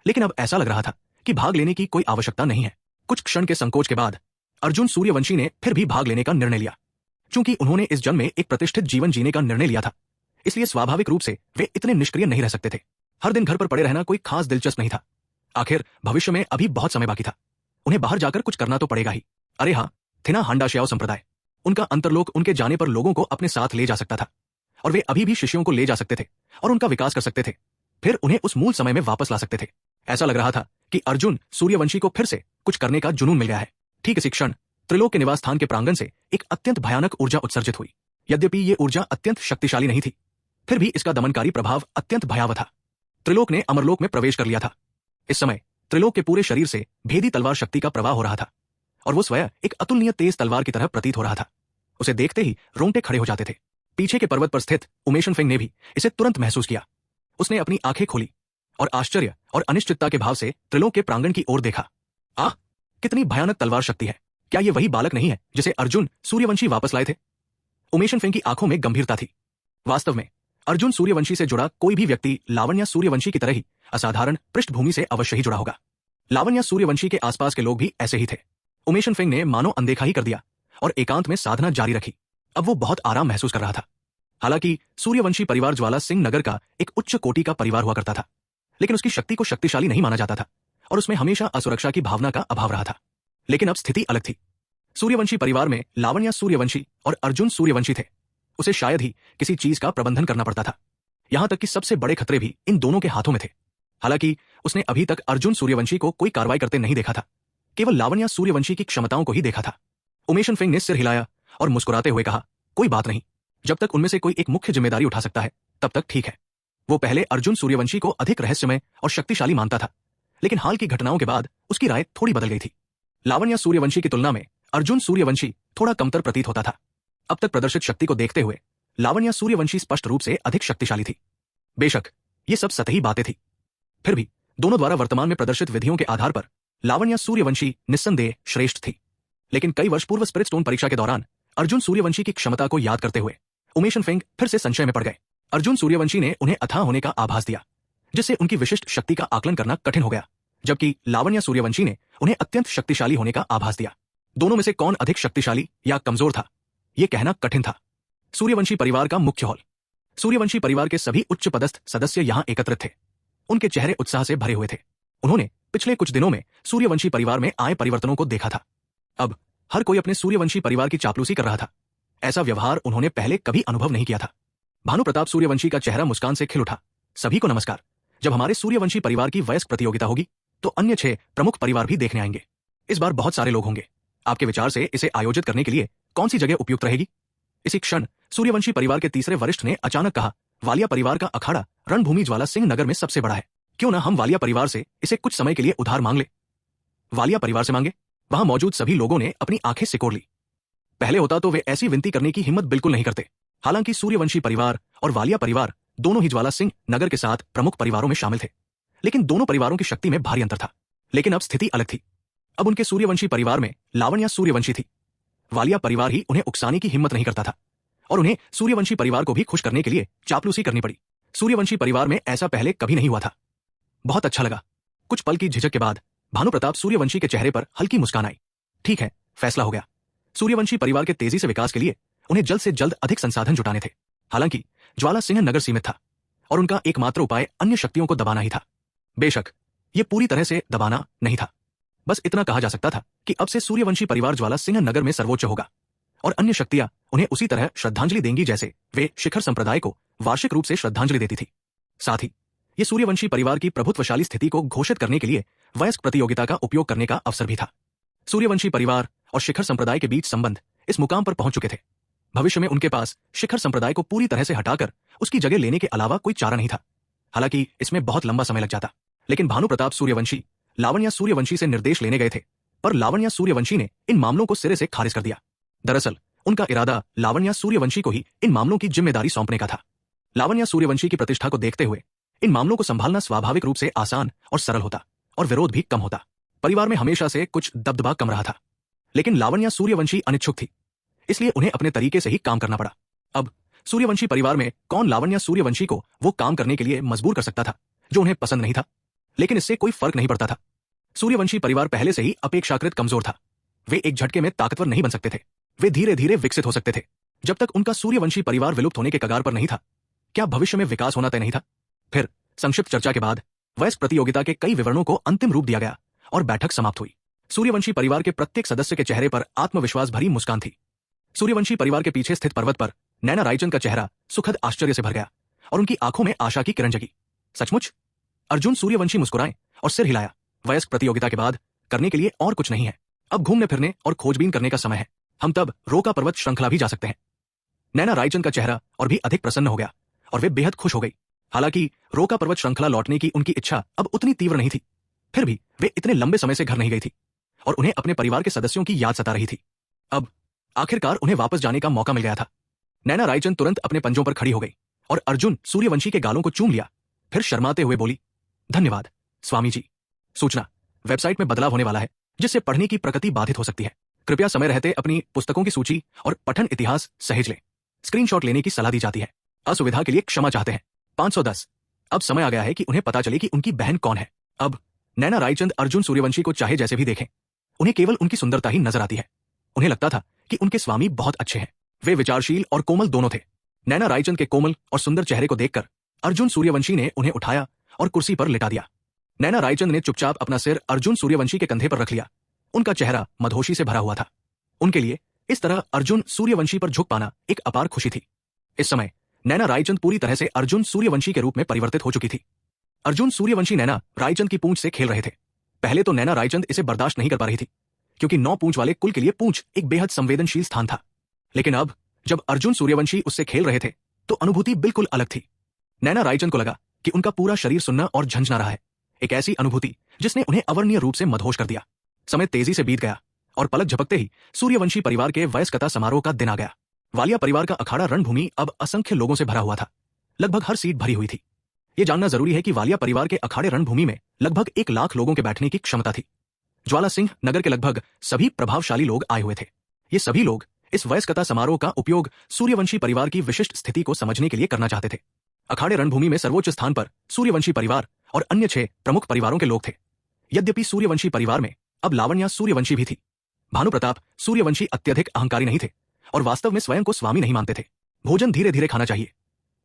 Speaker 1: लेकिन अब ऐसा लग रहा था कि भाग लेने की कोई आवश्यकता नहीं है। कुछ क्षण के संकोच के बाद अर्जुन सूर्यवंशी ने फिर भी भाग लेने का निर्णय लिया। चूंकि उन्होंने इस जन्म में एक प्रतिष्ठित जीवन जीने का निर्णय लिया था, इसलिए स्वाभाविक रूप से वे इतने निष्क्रिय नहीं रह सकते थे। हर दिन घर पर पड़े रहना कोई खास दिलचस्प नहीं था। आखिर भविष्य में अभी बहुत समय बाकी था, उन्हें बाहर जाकर कुछ करना तो पड़ेगा ही। अरे हाँ, थे ना हांडाश्याओ संप्रदाय। उनका अंतरलोक उनके जाने पर लोगों को अपने साथ ले जा सकता था और वे अभी भी शिष्यों को ले जा सकते थे और उनका विकास कर सकते थे, फिर उन्हें उस मूल समय में वापस ला सकते थे। ऐसा लग रहा था कि अर्जुन सूर्यवंशी को फिर से कुछ करने का जुनून मिल गया है। ठीक इसी क्षण त्रिलोक के निवास स्थान के प्रांगण से एक अत्यंत भयानक ऊर्जा उत्सर्जित हुई। यद्यपि ये ऊर्जा अत्यंत शक्तिशाली नहीं थी, फिर भी इसका दमनकारी प्रभाव अत्यंत भयावह था। त्रिलोक ने अमरलोक में प्रवेश कर लिया था। इस समय त्रिलोक के पूरे शरीर से भेदी तलवार शक्ति का प्रवाह हो रहा था और वो स्वयं एक अतुलनीय तेज तलवार की तरह प्रतीत हो रहा था। उसे देखते ही रोंगटे खड़े हो जाते थे। पीछे के पर्वत पर स्थित उमेशन फेंग ने भी इसे तुरंत महसूस किया। उसने अपनी आंखें खोली और आश्चर्य और अनिश्चितता के भाव से त्रिलोक के प्रांगण की ओर देखा। आह, कितनी भयानक तलवार शक्ति है! क्या ये वही बालक नहीं है जिसे अर्जुन सूर्यवंशी वापस लाए थे? उमेशन फेंग की आंखों में गंभीरता थी। वास्तव में अर्जुन सूर्यवंशी से जुड़ा कोई भी व्यक्ति लावण्या सूर्यवंशी की तरह ही असाधारण पृष्ठभूमि से अवश्य ही जुड़ा होगा। लावण्या सूर्यवंशी के आसपास के लोग भी ऐसे ही थे। उमेशन फेंग ने मानो अनदेखा ही कर दिया और एकांत में साधना जारी रखी। अब वो बहुत आराम महसूस कर रहा था। हालांकि सूर्यवंशी परिवार ज्वाला सिंह नगर का एक उच्च कोटि का परिवार हुआ करता था, लेकिन उसकी शक्ति को शक्तिशाली नहीं माना जाता था और उसमें हमेशा असुरक्षा की भावना का अभाव रहा था। लेकिन अब स्थिति अलग थी। सूर्यवंशी परिवार में लावण्या सूर्यवंशी और अर्जुन सूर्यवंशी थे। उसे शायद ही किसी चीज का प्रबंधन करना पड़ता था। यहां तक कि सबसे बड़े खतरे भी इन दोनों के हाथों में थे। हालांकि उसने अभी तक अर्जुन सूर्यवंशी को कोई कार्रवाई करते नहीं देखा था, केवल लावण्या सूर्यवंशी की क्षमताओं को ही देखा था। उमेशन फेंग ने सिर हिलाया और मुस्कुराते हुए कहा, कोई बात नहीं, जब तक उनमें से कोई एक मुख्य जिम्मेदारी उठा सकता है तब तक ठीक है। वो पहले अर्जुन सूर्यवंशी को अधिक रहस्यमय और शक्तिशाली मानता था, लेकिन हाल की घटनाओं के बाद उसकी राय थोड़ी बदल गई थी। लावण्या सूर्यवंशी की तुलना में अर्जुन सूर्यवंशी थोड़ा कमतर प्रतीत होता था। अब तक प्रदर्शित शक्ति को देखते हुए लावण्या सूर्यवंशी स्पष्ट रूप से अधिक शक्तिशाली थी। बेशक ये सब सतही बातें थी, फिर भी दोनों द्वारा वर्तमान में प्रदर्शित विधियों के आधार पर लावण्या सूर्यवंशी निस्संदेह श्रेष्ठ थी। लेकिन कई वर्ष पूर्व स्पिरिट स्टोन परीक्षा के दौरान अर्जुन सूर्यवंशी की क्षमता को याद करते हुए उमेशन फेंग फिर से संशय में पड़ गए। अर्जुन सूर्यवंशी ने उन्हें अथाह होने का आभास दिया, जिससे उनकी विशिष्ट शक्ति का आकलन करना कठिन हो गया, जबकि लावण्या सूर्यवंशी ने उन्हें अत्यंत शक्तिशाली होने का आभास दिया। दोनों में से कौन अधिक शक्तिशाली या कमजोर था, यह कहना कठिन था। सूर्यवंशी परिवार का मुख्य हॉल। सूर्यवंशी परिवार के सभी उच्च पदस्थ सदस्य यहां एकत्रित थे। उनके चेहरे उत्साह से भरे हुए थे। उन्होंने पिछले कुछ दिनों में सूर्यवंशी परिवार में आए परिवर्तनों को देखा था। अब हर कोई अपने सूर्यवंशी परिवार की चापलूसी कर रहा था। ऐसा व्यवहार उन्होंने पहले कभी अनुभव नहीं किया था। भानु प्रताप सूर्यवंशी का चेहरा मुस्कान से खिल उठा। सभी को नमस्कार। जब हमारे सूर्यवंशी परिवार की वयस्क प्रतियोगिता होगी तो अन्य 6 प्रमुख परिवार भी देखने आएंगे। इस बार बहुत सारे लोग होंगे। आपके विचार से इसे आयोजित करने के लिए कौन सी जगह उपयुक्त रहेगी? इसी क्षण सूर्यवंशी परिवार के तीसरे वरिष्ठ ने अचानक कहा, वालिया परिवार का अखाड़ा रणभूमि ज्वाला सिंह नगर में सबसे बड़ा है। क्यों ना हम वालिया परिवार से इसे कुछ समय के लिए उधार मांग ले। वालिया परिवार से मांगे? वहां मौजूद सभी लोगों ने अपनी आंखें सिकोड़ ली। पहले होता तो वे ऐसी विनती करने की हिम्मत बिल्कुल नहीं करते। हालांकि सूर्यवंशी परिवार और वालिया परिवार दोनों ही ज्वाला सिंह नगर के साथ प्रमुख परिवारों में शामिल थे, लेकिन दोनों परिवारों की शक्ति में भारी अंतर था। लेकिन अब स्थिति अलग थी। अब उनके सूर्यवंशी परिवार में लावण्या सूर्यवंशी थी। वालिया परिवार ही उन्हें उकसाने की हिम्मत नहीं करता था और उन्हें सूर्यवंशी परिवार को भी खुश करने के लिए चापलूसी करनी पड़ी। सूर्यवंशी परिवार में ऐसा पहले कभी नहीं हुआ था। बहुत अच्छा लगा। कुछ पल की झिझक के बाद भानुप्रताप सूर्यवंशी के चेहरे पर हल्की मुस्कान आई। ठीक है, फैसला हो गया। सूर्यवंशी परिवार के तेजी से विकास के लिए उन्हें जल्द से जल्द अधिक संसाधन जुटाने थे। हालांकि ज्वाला सिंह नगर सीमित था और उनका एकमात्र उपाय अन्य शक्तियों को दबाना ही था। बेशक यह पूरी तरह से दबाना नहीं था, बस इतना कहा जा सकता था कि अब से सूर्यवंशी परिवार ज्वाला सिंह नगर में सर्वोच्च होगा और अन्य शक्तियां उन्हें उसी तरह श्रद्धांजलि देंगी जैसे वे शिखर संप्रदाय को वार्षिक रूप से श्रद्धांजलि देती थी। साथ ही ये सूर्यवंशी परिवार की प्रभुत्वशाली स्थिति को घोषित करने के लिए वयस्क प्रतियोगिता का उपयोग करने का अवसर भी था। सूर्यवंशी परिवार और शिखर संप्रदाय के बीच संबंध इस मुकाम पर पहुंच चुके थे। भविष्य में उनके पास शिखर संप्रदाय को पूरी तरह से हटाकर उसकी जगह लेने के अलावा कोई चारा नहीं था। हालांकि इसमें बहुत लंबा समय लग जाता, लेकिन भानुप्रताप सूर्यवंशी लावण्या सूर्यवंशी से निर्देश लेने गए थे, पर लावण्या सूर्यवंशी ने इन मामलों को सिरे से खारिज कर दिया। दरअसल उनका इरादा लावण्या सूर्यवंशी को ही इन मामलों की जिम्मेदारी सौंपने का था। लावण्या सूर्यवंशी की प्रतिष्ठा को देखते हुए इन मामलों को संभालना स्वाभाविक रूप से आसान और सरल होता और विरोध भी कम होता। परिवार में हमेशा से कुछ दबदबा कम रहा था, लेकिन लावण्या सूर्यवंशी अनिच्छुक थी, इसलिए उन्हें अपने तरीके से ही काम करना पड़ा। अब सूर्यवंशी परिवार में कौन लावण्या सूर्यवंशी को वो काम करने के लिए मजबूर कर सकता था जो उन्हें पसंद नहीं था, लेकिन इससे कोई फर्क नहीं पड़ता था। सूर्यवंशी परिवार पहले से ही अपेक्षाकृत कमजोर था। वे एक झटके में ताकतवर नहीं बन सकते थे, वे धीरे धीरे विकसित हो सकते थे। जब तक उनका सूर्यवंशी परिवार विलुप्त होने के कगार पर नहीं था, क्या भविष्य में विकास होना तय नहीं था। फिर संक्षिप्त चर्चा के बाद वयस्क प्रतियोगिता के कई विवरणों को अंतिम रूप दिया गया और बैठक समाप्त हुई। सूर्यवंशी परिवार के प्रत्येक सदस्य के चेहरे पर आत्मविश्वास भरी मुस्कान थी। सूर्यवंशी परिवार के पीछे स्थित पर्वत पर नैना रायचंद का चेहरा सुखद आश्चर्य से भर गया और उनकी आंखों में आशा की किरण जगी। सचमुच? अर्जुन सूर्यवंशी मुस्कुराए और सिर हिलाया। वयस्क प्रतियोगिता के बाद करने के लिए और कुछ नहीं है। अब घूमने फिरने और खोजबीन करने का समय है। हम तब रोका पर्वत श्रृंखला भी जा सकते हैं। नैना रायचंद का चेहरा और भी अधिक प्रसन्न हो गया और वे बेहद खुश हो गई। हालांकि रोका पर्वत श्रृंखला लौटने की उनकी इच्छा अब उतनी तीव्र नहीं थी, फिर भी वे इतने लंबे समय से घर नहीं गई थी और उन्हें अपने परिवार के सदस्यों की याद सता रही थी। अब आखिरकार उन्हें वापस जाने का मौका मिल गया था। नैना रायचंद तुरंत अपने पंजों पर खड़ी हो गई और अर्जुन सूर्यवंशी के गालों को चूम लिया। फिर शर्माते हुए बोली, धन्यवाद स्वामी जी। सूचना, वेबसाइट में बदलाव होने वाला है जिससे पढ़ने की प्रगति बाधित हो सकती है। कृपया समय रहते अपनी पुस्तकों की सूची और पठन इतिहास सहेज लें। स्क्रीनशॉट लेने की सलाह दी जाती है। असुविधा के लिए क्षमा चाहते हैं। 510। अब समय आ गया है कि उन्हें पता चले कि उनकी बहन कौन है। अब नैना रायचंद अर्जुन सूर्यवंशी को चाहे जैसे भी देखें, उन्हें केवल उनकी सुंदरता ही नजर आती है। उन्हें लगता था कि उनके स्वामी बहुत अच्छे हैं। वे विचारशील और कोमल दोनों थे। नैना रायचंद के कोमल और सुंदर चेहरे को देखकर अर्जुन सूर्यवंशी ने उन्हें उठाया और कुर्सी पर लिटा दिया। नैना रायचंद ने चुपचाप अपना सिर अर्जुन सूर्यवंशी के कंधे पर रख लिया। उनका चेहरा मदहोशी से भरा हुआ था। उनके लिए इस तरह अर्जुन सूर्यवंशी पर झुक पाना एक अपार खुशी थी। इस समय नैना रायचंद पूरी तरह से अर्जुन सूर्यवंशी के रूप में परिवर्तित हो चुकी थी। अर्जुन सूर्यवंशी नैना रायचंद की पूंछ से खेल रहे थे। पहले तो नैना रायचंद इसे बर्दाश्त नहीं कर पा रही थी, क्योंकि 9 पूंछ वाले कुल के लिए पूंछ एक बेहद संवेदनशील स्थान था। लेकिन अब जब अर्जुन सूर्यवंशी उससे खेल रहे थे तो अनुभूति बिल्कुल अलग थी। नैना रायचंद को लगा कि उनका पूरा शरीर सुन्ना और झंझना रहा है। एक ऐसी अनुभूति जिसने उन्हें अवर्णीय रूप से मदहोश कर दिया। समय तेजी से बीत गया और पलक झपकते ही सूर्यवंशी परिवार के वयस्कता समारोह का दिन आ गया। वालिया परिवार का अखाड़ा रणभूमि अब असंख्य लोगों से भरा हुआ था। लगभग हर सीट भरी हुई थी। यह जानना जरूरी है कि वालिया परिवार के अखाड़े रणभूमि में लगभग 1 लाख लोगों के बैठने की क्षमता थी। ज्वाला सिंह नगर के लगभग सभी प्रभावशाली लोग आए हुए थे। ये सभी लोग इस वयस्कता समारोह का उपयोग सूर्यवंशी परिवार की विशिष्ट स्थिति को समझने के लिए करना चाहते थे। अखाड़े रणभूमि में सर्वोच्च स्थान पर सूर्यवंशी परिवार और अन्य 6 प्रमुख परिवारों के लोग थे। यद्यपि सूर्यवंशी परिवार में अब लावण्या सूर्यवंशी भी थी। भानुप्रताप सूर्यवंशी अत्यधिक अहंकारी नहीं थे और वास्तव में स्वयं को स्वामी नहीं मानते थे। भोजन धीरे धीरे खाना चाहिए।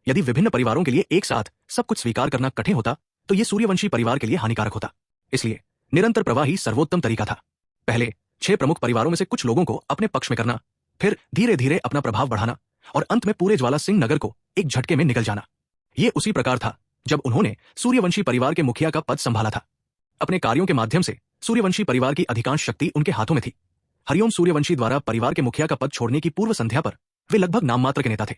Speaker 1: यदि विभिन्न परिवारों के लिए एक साथ सब कुछ स्वीकार करना कठिन होता तो यह सूर्यवंशी परिवार के लिए हानिकारक होता। इसलिए निरंतर प्रवाह ही सर्वोत्तम तरीका था। पहले 6 प्रमुख परिवारों में से कुछ लोगों को अपने पक्ष में करना, फिर धीरे धीरे अपना प्रभाव बढ़ाना और अंत में पूरे ज्वाला सिंह नगर को एक झटके में निगल जाना। यह उसी प्रकार था जब उन्होंने सूर्यवंशी परिवार के मुखिया का पद संभाला था। अपने कार्यों के माध्यम से सूर्यवंशी परिवार की अधिकांश शक्ति उनके हाथों में थी। हरिओम सूर्यवंशी द्वारा परिवार के मुखिया का पद छोड़ने की पूर्व संध्या पर वे लगभग नाम मात्र के नेता थे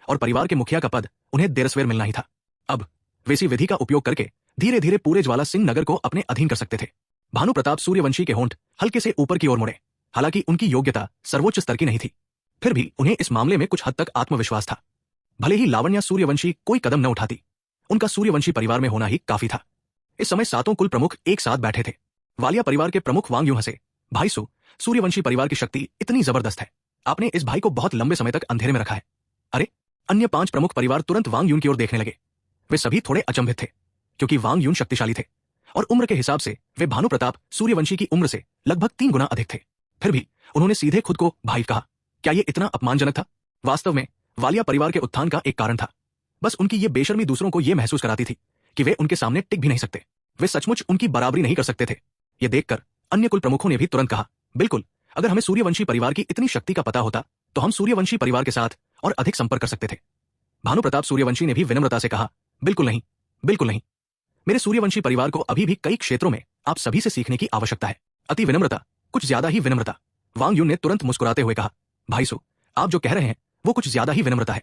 Speaker 1: और परिवार के मुखिया का पद उन्हें देर सवेर मिलना ही था। अब वे इसी विधि का उपयोग करके धीरे धीरे पूरे ज्वाला सिंह नगर को अपने अधीन कर सकते थे। भानुप्रताप सूर्यवंशी के होंठ हल्के से ऊपर की ओर मुड़े। हालांकि उनकी योग्यता सर्वोच्च स्तर की नहीं थी, फिर भी उन्हें इस मामले में कुछ हद तक आत्मविश्वास था। भले ही लावण्या सूर्यवंशी कोई कदम न उठाती, उनका सूर्यवंशी परिवार में होना ही काफी था। इस समय 7 कुल प्रमुख एक साथ बैठे थे। वालिया परिवार के प्रमुख वांग यूं हंसे। भाई सूर्यवंशी परिवार की शक्ति इतनी जबरदस्त है, आपने इस भाई को बहुत लंबे समय तक अंधेरे में रखा है। अरे, अन्य 5 प्रमुख परिवार तुरंत वांग यून की ओर देखने लगे। वे सभी थोड़े अचंभित थे, क्योंकि वांग यून शक्तिशाली थे और उम्र के हिसाब से वे भानु प्रताप सूर्यवंशी की उम्र से लगभग 3 गुना अधिक थे। फिर भी उन्होंने सीधे खुद को भाई कहा। क्या यह इतना अपमानजनक था? वास्तव में वालिया परिवार के उत्थान का एक कारण था। बस उनकी ये बेशर्मी दूसरों को यह महसूस कराती थी कि वे उनके सामने टिक भी नहीं सकते, वे सचमुच उनकी बराबरी नहीं कर सकते थे। यह देखकर अन्य कुल प्रमुखों ने भी तुरंत कहा, बिल्कुल, अगर हमें सूर्यवंशी परिवार की इतनी शक्ति का पता होता तो हम सूर्यवंशी परिवार के साथ और अधिक संपर्क कर सकते थे। भानु प्रताप सूर्यवंशी ने भी विनम्रता से कहा, बिल्कुल नहीं, बिल्कुल नहीं। मेरे सूर्यवंशी परिवार को अभी भी कई क्षेत्रों में आप सभी से सीखने की आवश्यकता है। अति विनम्रता, कुछ ज्यादा ही विनम्रता। वांग यून ने तुरंत मुस्कुराते हुए कहा, भाई आप जो कह रहे हैं वो कुछ ज्यादा ही विनम्रता है।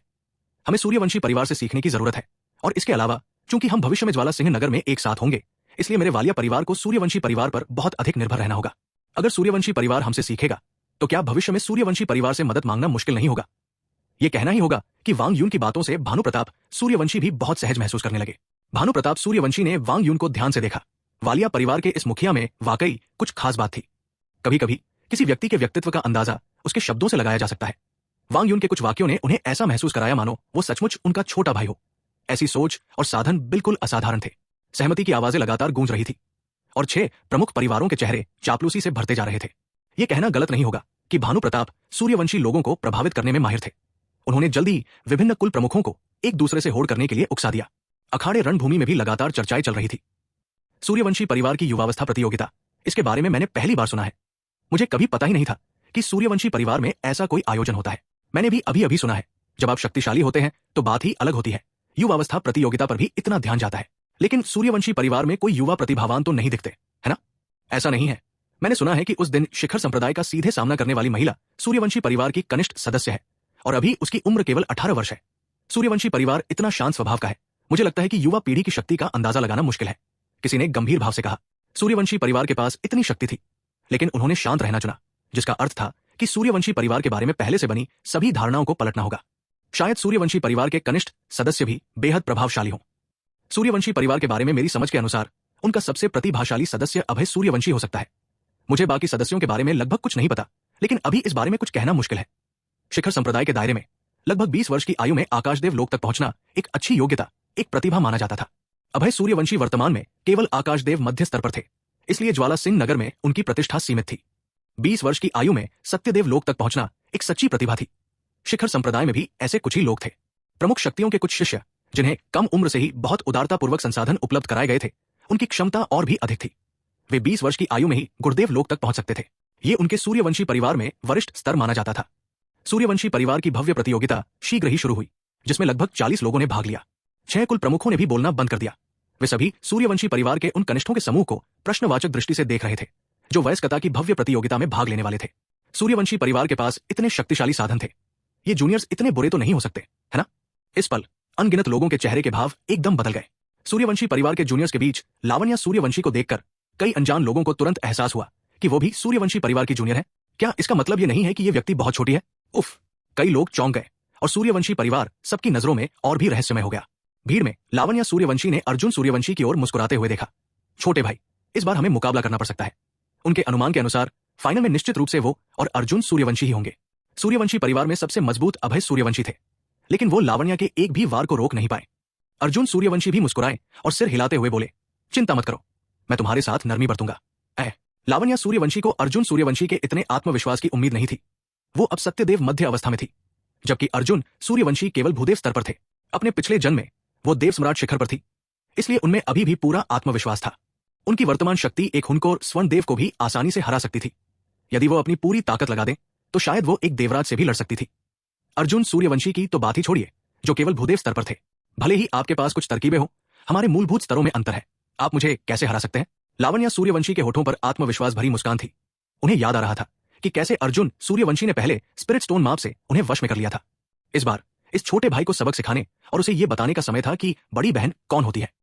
Speaker 1: हमें सूर्यवंशी परिवार से सीखने की जरूरत है, और इसके अलावा चूंकि हम भविष्य में ज्वाला सिंह नगर में एक साथ होंगे, इसलिए मेरे वालिया परिवार को सूर्यवंशी परिवार पर बहुत अधिक निर्भर रहना होगा। अगर सूर्यवंशी परिवार हमसे सीखेगा तो क्या भविष्य में सूर्यवंशी परिवार से मदद मांगना मुश्किल नहीं होगा? यह कहना ही होगा कि वांग यून की बातों से भानु प्रताप सूर्यवंशी भी बहुत सहज महसूस करने लगे। भानु प्रताप सूर्यवंशी ने वांग यून को ध्यान से देखा। वालिया परिवार के इस मुखिया में वाकई कुछ खास बात थी। कभी कभी किसी व्यक्ति के व्यक्तित्व का अंदाजा उसके शब्दों से लगाया जा सकता है। वांग यून के कुछ वाक्यों ने उन्हें ऐसा महसूस कराया मानो वो सचमुच उनका छोटा भाई हो। ऐसी सोच और साधन बिल्कुल असाधारण थे। सहमति की आवाजें लगातार गूंज रही थी और 6 प्रमुख परिवारों के चेहरे चापलूसी से भरते जा रहे थे। यह कहना गलत नहीं होगा कि भानु प्रताप सूर्यवंशी लोगों को प्रभावित करने में माहिर थे। उन्होंने जल्दी विभिन्न कुल प्रमुखों को एक दूसरे से होड़ करने के लिए उकसा दिया। अखाड़े रणभूमि में भी लगातार चर्चाएं चल रही थी। सूर्यवंशी परिवार की युवावस्था प्रतियोगिता, इसके बारे में मैंने पहली बार सुना है। मुझे कभी पता ही नहीं था कि सूर्यवंशी परिवार में ऐसा कोई आयोजन होता है। मैंने भी अभी अभी सुना है। जब आप शक्तिशाली होते हैं तो बात ही अलग होती है। युवावस्था प्रतियोगिता पर भी इतना ध्यान जाता है, लेकिन सूर्यवंशी परिवार में कोई युवा प्रतिभावान तो नहीं दिखते, है ना? ऐसा नहीं है। मैंने सुना है कि उस दिन शिखर संप्रदाय का सीधे सामना करने वाली महिला सूर्यवंशी परिवार की कनिष्ठ सदस्य है और अभी उसकी उम्र केवल 18 वर्ष है। सूर्यवंशी परिवार इतना शांत स्वभाव का है, मुझे लगता है कि युवा पीढ़ी की शक्ति का अंदाजा लगाना मुश्किल है। किसी ने गंभीर भाव से कहा। सूर्यवंशी परिवार के पास इतनी शक्ति थी, लेकिन उन्होंने शांत रहना चुना, जिसका अर्थ था कि सूर्यवंशी परिवार के बारे में पहले से बनी सभी धारणाओं को पलटना होगा। शायद सूर्यवंशी परिवार के कनिष्ठ सदस्य भी बेहद प्रभावशाली हों। सूर्यवंशी परिवार के बारे में मेरी समझ के अनुसार उनका सबसे प्रतिभाशाली सदस्य अभय सूर्यवंशी हो सकता है। मुझे बाकी सदस्यों के बारे में लगभग कुछ नहीं पता, लेकिन अभी इस बारे में कुछ कहना मुश्किल है। शिखर संप्रदाय के दायरे में लगभग 20 वर्ष की आयु में आकाशदेव लोक तक पहुंचना एक अच्छी योग्यता, एक प्रतिभा माना जाता था। अभय सूर्यवंशी वर्तमान में केवल आकाशदेव मध्य स्तर पर थे, इसलिए ज्वाला सिंह नगर में उनकी प्रतिष्ठा सीमित थी। 20 वर्ष की आयु में सत्यदेव लोक तक पहुंचना एक सच्ची प्रतिभा थी। शिखर संप्रदाय में भी ऐसे कुछ ही लोग थे। प्रमुख शक्तियों के कुछ शिष्य, जिन्हें कम उम्र से ही बहुत उदारतापूर्वक संसाधन उपलब्ध कराए गए थे, उनकी क्षमता और भी अधिक थी। वे 20 वर्ष की आयु में ही गुरुदेव लोक तक पहुंच सकते थे। ये उनके सूर्यवंशी परिवार में वरिष्ठ स्तर माना जाता था। सूर्यवंशी परिवार की भव्य प्रतियोगिता शीघ्र ही शुरू हुई, जिसमें लगभग 40 लोगों ने भाग लिया। 6 कुल प्रमुखों ने भी बोलना बंद कर दिया। वे सभी सूर्यवंशी परिवार के उन कनिष्ठों के समूह को प्रश्नवाचक दृष्टि से देख रहे थे, जो वयस्कता की भव्य प्रतियोगिता में भाग लेने वाले थे। सूर्यवंशी परिवार के पास इतने शक्तिशाली साधन थे। ये जूनियर्स इतने बुरे तो नहीं हो सकते, है ना? इस पल अनगिनत लोगों के चेहरे के भाव एकदम बदल गए। सूर्यवंशी परिवार के जूनियर्स के बीच लावण्या सूर्यवंशी को देखकर कई अनजान लोगों को तुरंत एहसास हुआ कि वो भी सूर्यवंशी परिवार की जूनियर है। क्या इसका मतलब ये नहीं है कि ये व्यक्ति बहुत छोटी है? उफ! कई लोग चौंक गए और सूर्यवंशी परिवार सबकी नजरों में और भी रहस्यमय हो गया। भीड़ में लावण्या सूर्यवंशी ने अर्जुन सूर्यवंशी की ओर मुस्कुराते हुए देखा। छोटे भाई, इस बार हमें मुकाबला करना पड़ सकता है। उनके अनुमान के अनुसार फाइनल में निश्चित रूप से वो और अर्जुन सूर्यवंशी ही होंगे। सूर्यवंशी परिवार में सबसे मजबूत अभय सूर्यवंशी थे, लेकिन वो लावण्या के एक भी वार को रोक नहीं पाए। अर्जुन सूर्यवंशी भी मुस्कुराए और सिर हिलाते हुए बोले, चिंता मत करो, मैं तुम्हारे साथ नरमी बरतूंगा। लावण्या सूर्यवंशी को अर्जुन सूर्यवंशी के इतने आत्मविश्वास की उम्मीद नहीं थी। वो अब सत्यदेव मध्य अवस्था में थी, जबकि अर्जुन सूर्यवंशी केवल भूदेव स्तर पर थे। अपने पिछले जन्म में वो देव सम्राट शिखर पर थी, इसलिए उनमें अभी भी पूरा आत्मविश्वास था। उनकी वर्तमान शक्ति एक हुनकोर स्वर्ण देव को भी आसानी से हरा सकती थी। यदि वो अपनी पूरी ताकत लगा दें तो शायद वो एक देवराज से भी लड़ सकती थी। अर्जुन सूर्यवंशी की तो बात ही छोड़िए, जो केवल भूदेव स्तर पर थे। भले ही आपके पास कुछ तरकीबें हो, हमारे मूलभूत स्तरों में अंतर है। आप मुझे कैसे हरा सकते हैं? लावण्या सूर्यवंशी के होठों पर आत्मविश्वास भरी मुस्कान थी। उन्हें याद आ रहा था कि कैसे अर्जुन सूर्यवंशी ने पहले स्पिरिट स्टोन माप से उन्हें वश में कर लिया था। इस बार इस छोटे भाई को सबक सिखाने और उसे ये बताने का समय था कि बड़ी बहन कौन होती है।